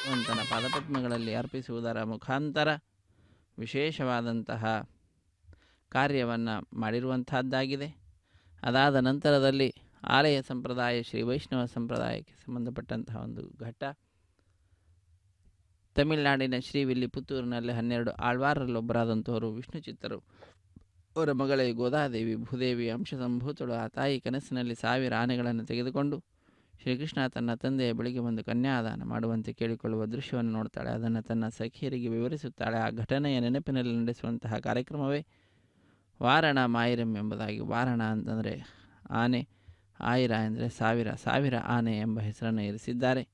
ಭಗವಂತನ ಪಾದಪದ್ಮಗಳಲ್ಲಿ ಅರ್ಪಿಸುವುದರ ಮುಖಾಂತರ ವಿಶೇಷವಾದಂತಹ ಕಾರ್ಯವನ್ನು ಮಾಡಿರುವಂತಹದ್ದಾಗಿದೆ. ಅದಾದ ನಂತರದಲ್ಲಿ ಆಲಯ ಸಂಪ್ರದಾಯ ಶ್ರೀ ವೈಷ್ಣವ ಸಂಪ್ರದಾಯಕ್ಕೆ ಸಂಬಂಧಪಟ್ಟಂತಹ ಒಂದು ಘಟ್ಟ. ತಮಿಳುನಾಡಿನ ಶ್ರೀವಿಲ್ಲಿಪುತ್ತೂರಿನಲ್ಲಿ 12 ಆಳ್ವಾರರಲ್ಲೊಬ್ಬರಾದಂಥವರು ವಿಷ್ಣು ಚಿತ್ತರು ಅವರ ಮಗಳೇ ಗೋದಾದೇವಿ ಭೂದೇವಿ ಅಂಶಸಂಭೂತಳು ಆ ತಾಯಿ ಕನಸಿನಲ್ಲಿ 1000 ಆನೆಗಳನ್ನು ತೆಗೆದುಕೊಂಡು ಶ್ರೀಕೃಷ್ಣ ತನ್ನ ತಂದೆಯ ಬಳಿಗೆ ಒಂದು ಕನ್ಯಾದಾನ ಮಾಡುವಂತೆ ಕೇಳಿಕೊಳ್ಳುವ ದೃಶ್ಯವನ್ನು ನೋಡ್ತಾಳೆ. ಅದನ್ನು ತನ್ನ ಸಖಿಯರಿಗೆ ವಿವರಿಸುತ್ತಾಳೆ. ಆ ಘಟನೆಯ ನೆನಪಿನಲ್ಲಿ ನಡೆಸುವಂತಹ ಕಾರ್ಯಕ್ರಮವೇ ವಾರಣ ಮಾಯಿರಂ ಎಂಬುದಾಗಿ. ವಾರಣ ಅಂತಂದರೆ ಆನೆ, ಆಯಿರ ಅಂದರೆ 1000 ಆನೆ ಎಂಬ ಹೆಸರನ್ನು ಇರಿಸಿದ್ದಾರೆ.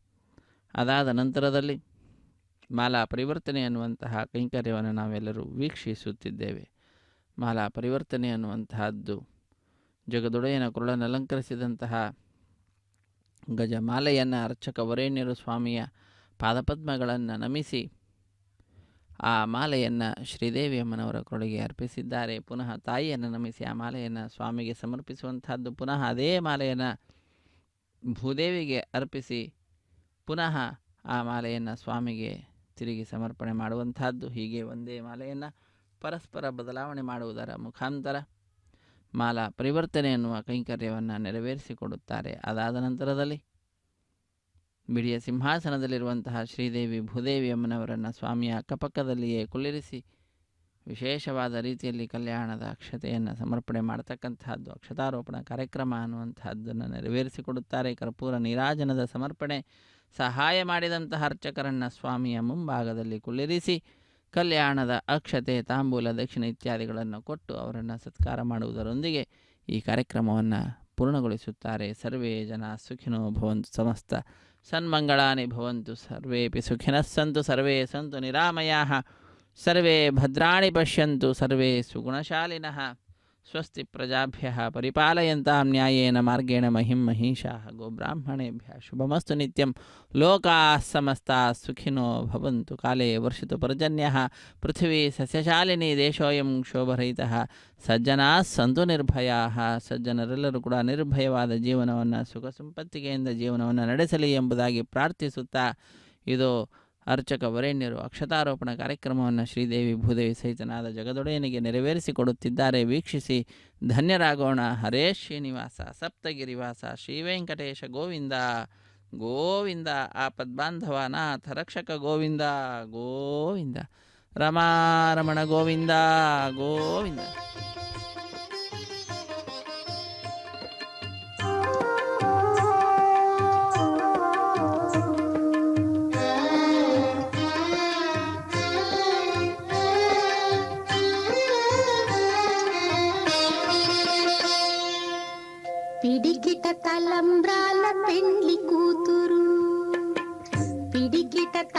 ಅದಾದ ನಂತರದಲ್ಲಿ ಮಾಲಾ ಪರಿವರ್ತನೆ ಅನ್ನುವಂತಹ ಕೈಂಕರ್ಯವನ್ನು ನಾವೆಲ್ಲರೂ ವೀಕ್ಷಿಸುತ್ತಿದ್ದೇವೆ. ಮಾಲಾ ಪರಿವರ್ತನೆ ಅನ್ನುವಂತಹದ್ದು ಜಗದೊಡೆಯನ ಕೊರಳನ್ನು ಅಲಂಕರಿಸಿದಂತಹ ಗಜಮಾಲೆಯನ್ನು ಅರ್ಚಕ ವರೇಣ್ಯರು ಸ್ವಾಮಿಯ ಪಾದಪದ್ಮಗಳನ್ನು ನಮಿಸಿ ಆ ಮಾಲೆಯನ್ನು ಶ್ರೀದೇವಿ ಅಮ್ಮನವರ ಕೊರಳಿಗೆ ಅರ್ಪಿಸಿದ್ದಾರೆ. ಪುನಃ ತಾಯಿಯನ್ನು ನಮಿಸಿ ಆ ಮಾಲೆಯನ್ನು ಸ್ವಾಮಿಗೆ ಸಮರ್ಪಿಸುವಂತಹದ್ದು. ಪುನಃ ಅದೇ ಮಾಲೆಯನ್ನು ಭೂದೇವಿಗೆ ಅರ್ಪಿಸಿ ಪುನಃ ಆ ಮಾಲೆಯನ್ನು ಸ್ವಾಮಿಗೆ ತಿರುಗಿ ಸಮರ್ಪಣೆ ಮಾಡುವಂತಹದ್ದು. ಹೀಗೆ ಒಂದೇ ಮಾಲೆಯನ್ನು ಪರಸ್ಪರ ಬದಲಾವಣೆ ಮಾಡುವುದರ ಮುಖಾಂತರ ಮಾಲಾ ಪರಿವರ್ತನೆ ಎನ್ನುವ ಕೈಂಕರ್ಯವನ್ನು ನೆರವೇರಿಸಿಕೊಡುತ್ತಾರೆ. ಅದಾದ ನಂತರದಲ್ಲಿ ಬಿಡಿಯ ಸಿಂಹಾಸನದಲ್ಲಿರುವಂತಹ ಶ್ರೀದೇವಿ ಭೂದೇವಿ ಅಮ್ಮನವರನ್ನು ಸ್ವಾಮಿಯ ಅಕ್ಕಪಕ್ಕದಲ್ಲಿಯೇ ಕುಳ್ಳಿರಿಸಿ ವಿಶೇಷವಾದ ರೀತಿಯಲ್ಲಿ ಕಲ್ಯಾಣದ ಅಕ್ಷತೆಯನ್ನು ಸಮರ್ಪಣೆ ಮಾಡತಕ್ಕಂತಹದ್ದು ಅಕ್ಷತಾರೋಪಣ ಕಾರ್ಯಕ್ರಮ ಅನ್ನುವಂತಹದ್ದನ್ನು ನೆರವೇರಿಸಿಕೊಡುತ್ತಾರೆ. ಕರ್ಪೂರ ನೀರಾಜನದ ಸಮರ್ಪಣೆ ಸಹಾಯ ಮಾಡಿದಂತಹ ಅರ್ಚಕರನ್ನು ಸ್ವಾಮಿಯ ಮುಂಭಾಗದಲ್ಲಿ ಕುಳ್ಳಿರಿಸಿ ಕಲ್ಯಾಣದ ಅಕ್ಷತೆ, ತಾಂಬೂಲ, ದಕ್ಷಿಣ ಇತ್ಯಾದಿಗಳನ್ನು ಕೊಟ್ಟು ಅವರನ್ನು ಸತ್ಕಾರ ಮಾಡುವುದರೊಂದಿಗೆ ಈ ಕಾರ್ಯಕ್ರಮವನ್ನು ಪೂರ್ಣಗೊಳಿಸುತ್ತಾರೆ. ಸರ್ವೇ ಜನ ಸುಖಿನೋ ಭವಂತು, ಸಮಸ್ತ ಸನ್ಮಂಗಳಾನಿ ಭವಂತು, ಸರ್ವೇಪಿ ಸುಖಿನಃ ಸಂತು, ಸರ್ವೇ ಸಂತು ನಿರಾಮಯಾಃ, ಸರ್ವೇ ಭದ್ರಾಣಿ ಪಶ್ಯಂತು, ಸರ್ವೇ ಸುಗುಣಶಾಲಿನಃ. ಸ್ವಸ್ತಿ ಪ್ರಜಾಭ್ಯಃ ಪರಿಪಾಲಯಂತಾಂ ನ್ಯಾಯೇನ ಮಾರ್ಗೇಣ ಮಹಿಂ ಮಹಿಷಾಃ. ಗೋಬ್ರಾಹ್ಮಣೇಭ್ಯಃ ಶುಭಮಸ್ತು ನಿತ್ಯಂ. ಲೋಕಾಃ ಸಮಸ್ತಾಃ ಸುಖಿನೋ ಭವಂತು. ಕಾಲೇ ವರ್ಷತು ಪರ್ಜನ್ಯಃ. ಪೃಥ್ವೀ ಸಸ್ಯಶಾಲಿನಿ. ದೇಶೋಯಂ ಕ್ಷೋಭರಹಿತಃ. ಸಜ್ಜನಾಃ ಸಂತು ನಿರ್ಭಯಾಃ. ಸಜ್ಜನರೆಲ್ಲರೂ ಕೂಡ ನಿರ್ಭಯವಾದ ಜೀವನವನ್ನು, ಸುಖ ಸಂಪತ್ತಿಗೆಯಿಂದ ಜೀವನವನ್ನು ನಡೆಸಲಿ ಎಂಬುದಾಗಿ ಪ್ರಾರ್ಥಿಸುತ್ತಾ ಇದು ಅರ್ಚಕ ವರೇಣ್ಯರು ಅಕ್ಷತಾರೋಪಣ ಕಾರ್ಯಕ್ರಮವನ್ನು ಶ್ರೀದೇವಿ ಭೂದೇವಿ ಸಹಿತನಾದ ಜಗದೊಡೆಯನಿಗೆ ನೆರವೇರಿಸಿಕೊಡುತ್ತಿದ್ದಾರೆ. ವೀಕ್ಷಿಸಿ ಧನ್ಯರಾಗೋಣ. ಹರೇ ಶ್ರೀನಿವಾಸ ಸಪ್ತಗಿರಿವಾಸ ಶ್ರೀ ವೆಂಕಟೇಶ ಗೋವಿಂದ ಗೋವಿಂದ. ಆಪದ್ಬಾಂಧವ ನಾಥ ರಕ್ಷಕ ಗೋವಿಂದ ಗೋವಿಂದ. ರಮಾರಮಣ ಗೋವಿಂದ ಗೋವಿಂದ.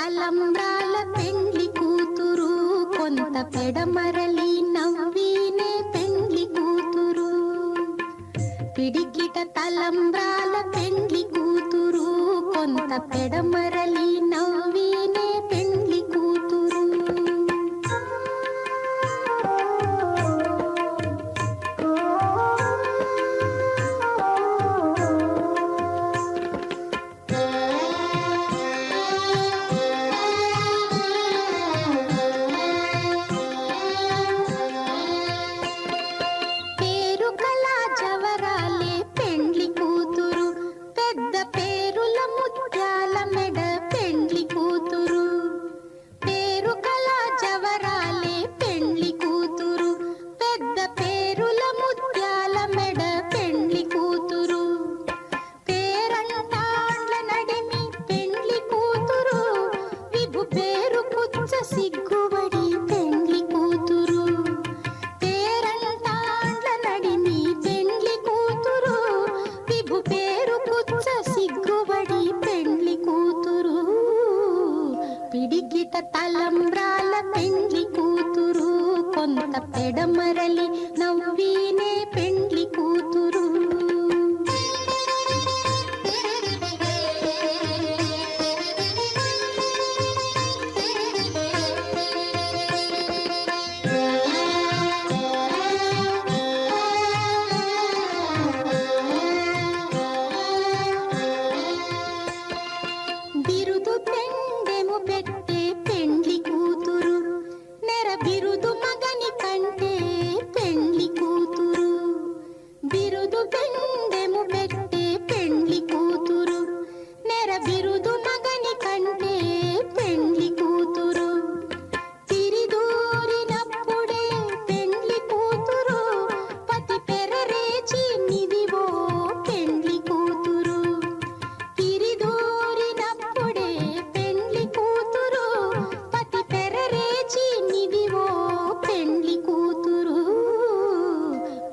తలంబ్రాల పెండ్లి కూతురు కొంత పెడమరలి నవ్వీనే పెండ్లి కూతురు పిడికిట తలంబ్రాల పెండ్లి కూతురు కొంత పెడమరలి నవ్వీనే పెండ్లి కూతురు పేరు కళా జవరాలే పెండ్లి కూతురు పెద్ద పేరుల ముత్యాల మెడ పెండ్లి కూతురు పేరు కళా జవరాలే పెండ్లి కూతురు పెద్ద పేరుల ముత్యాల మెడ పెండ్లి కూతురు పేరంటాండ్ల నడిమి పెండ్లి కూతురు విభు పేరు కుచ్చ సిగ్గుబడి పెండ్లి కూతురు పేరంటాండ్ల నడిమి పెండ్లి కూతురు విభు పేరు కుచ్చ సిగ్గుబడి పెండ్లి కూతురు పిడికిట తలంబ్రాల పెండ్లి కూతురు కొంత పెడమరలి నవ్వీనే పెండ్లి కూతురు బిరుదు పెండెము పెట్టే పెండ్లి కూతురు నెర బిరుదు మగని కంటే పెండ్లి కూతురు బిరుదు పెండెము పెట్టే పెండ్లి కూతురు నెర బిరుదు మగని కంటే పెండ్లి కూతురు తిరిదూరినప్పుడే పెండ్లి కూతురు పతి పెరరేచి నిదివో పెండ్లి కూతురు తిరిదూరినప్పుడే పెండ్లి కూతురు పతి పెరరేచి నిదివో పెండ్లి కూతురు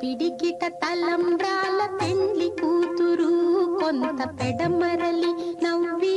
పిడికిట తలంబ్రాల పెండ్లి కూతురు కొంత పెడమరలి నవ్వీ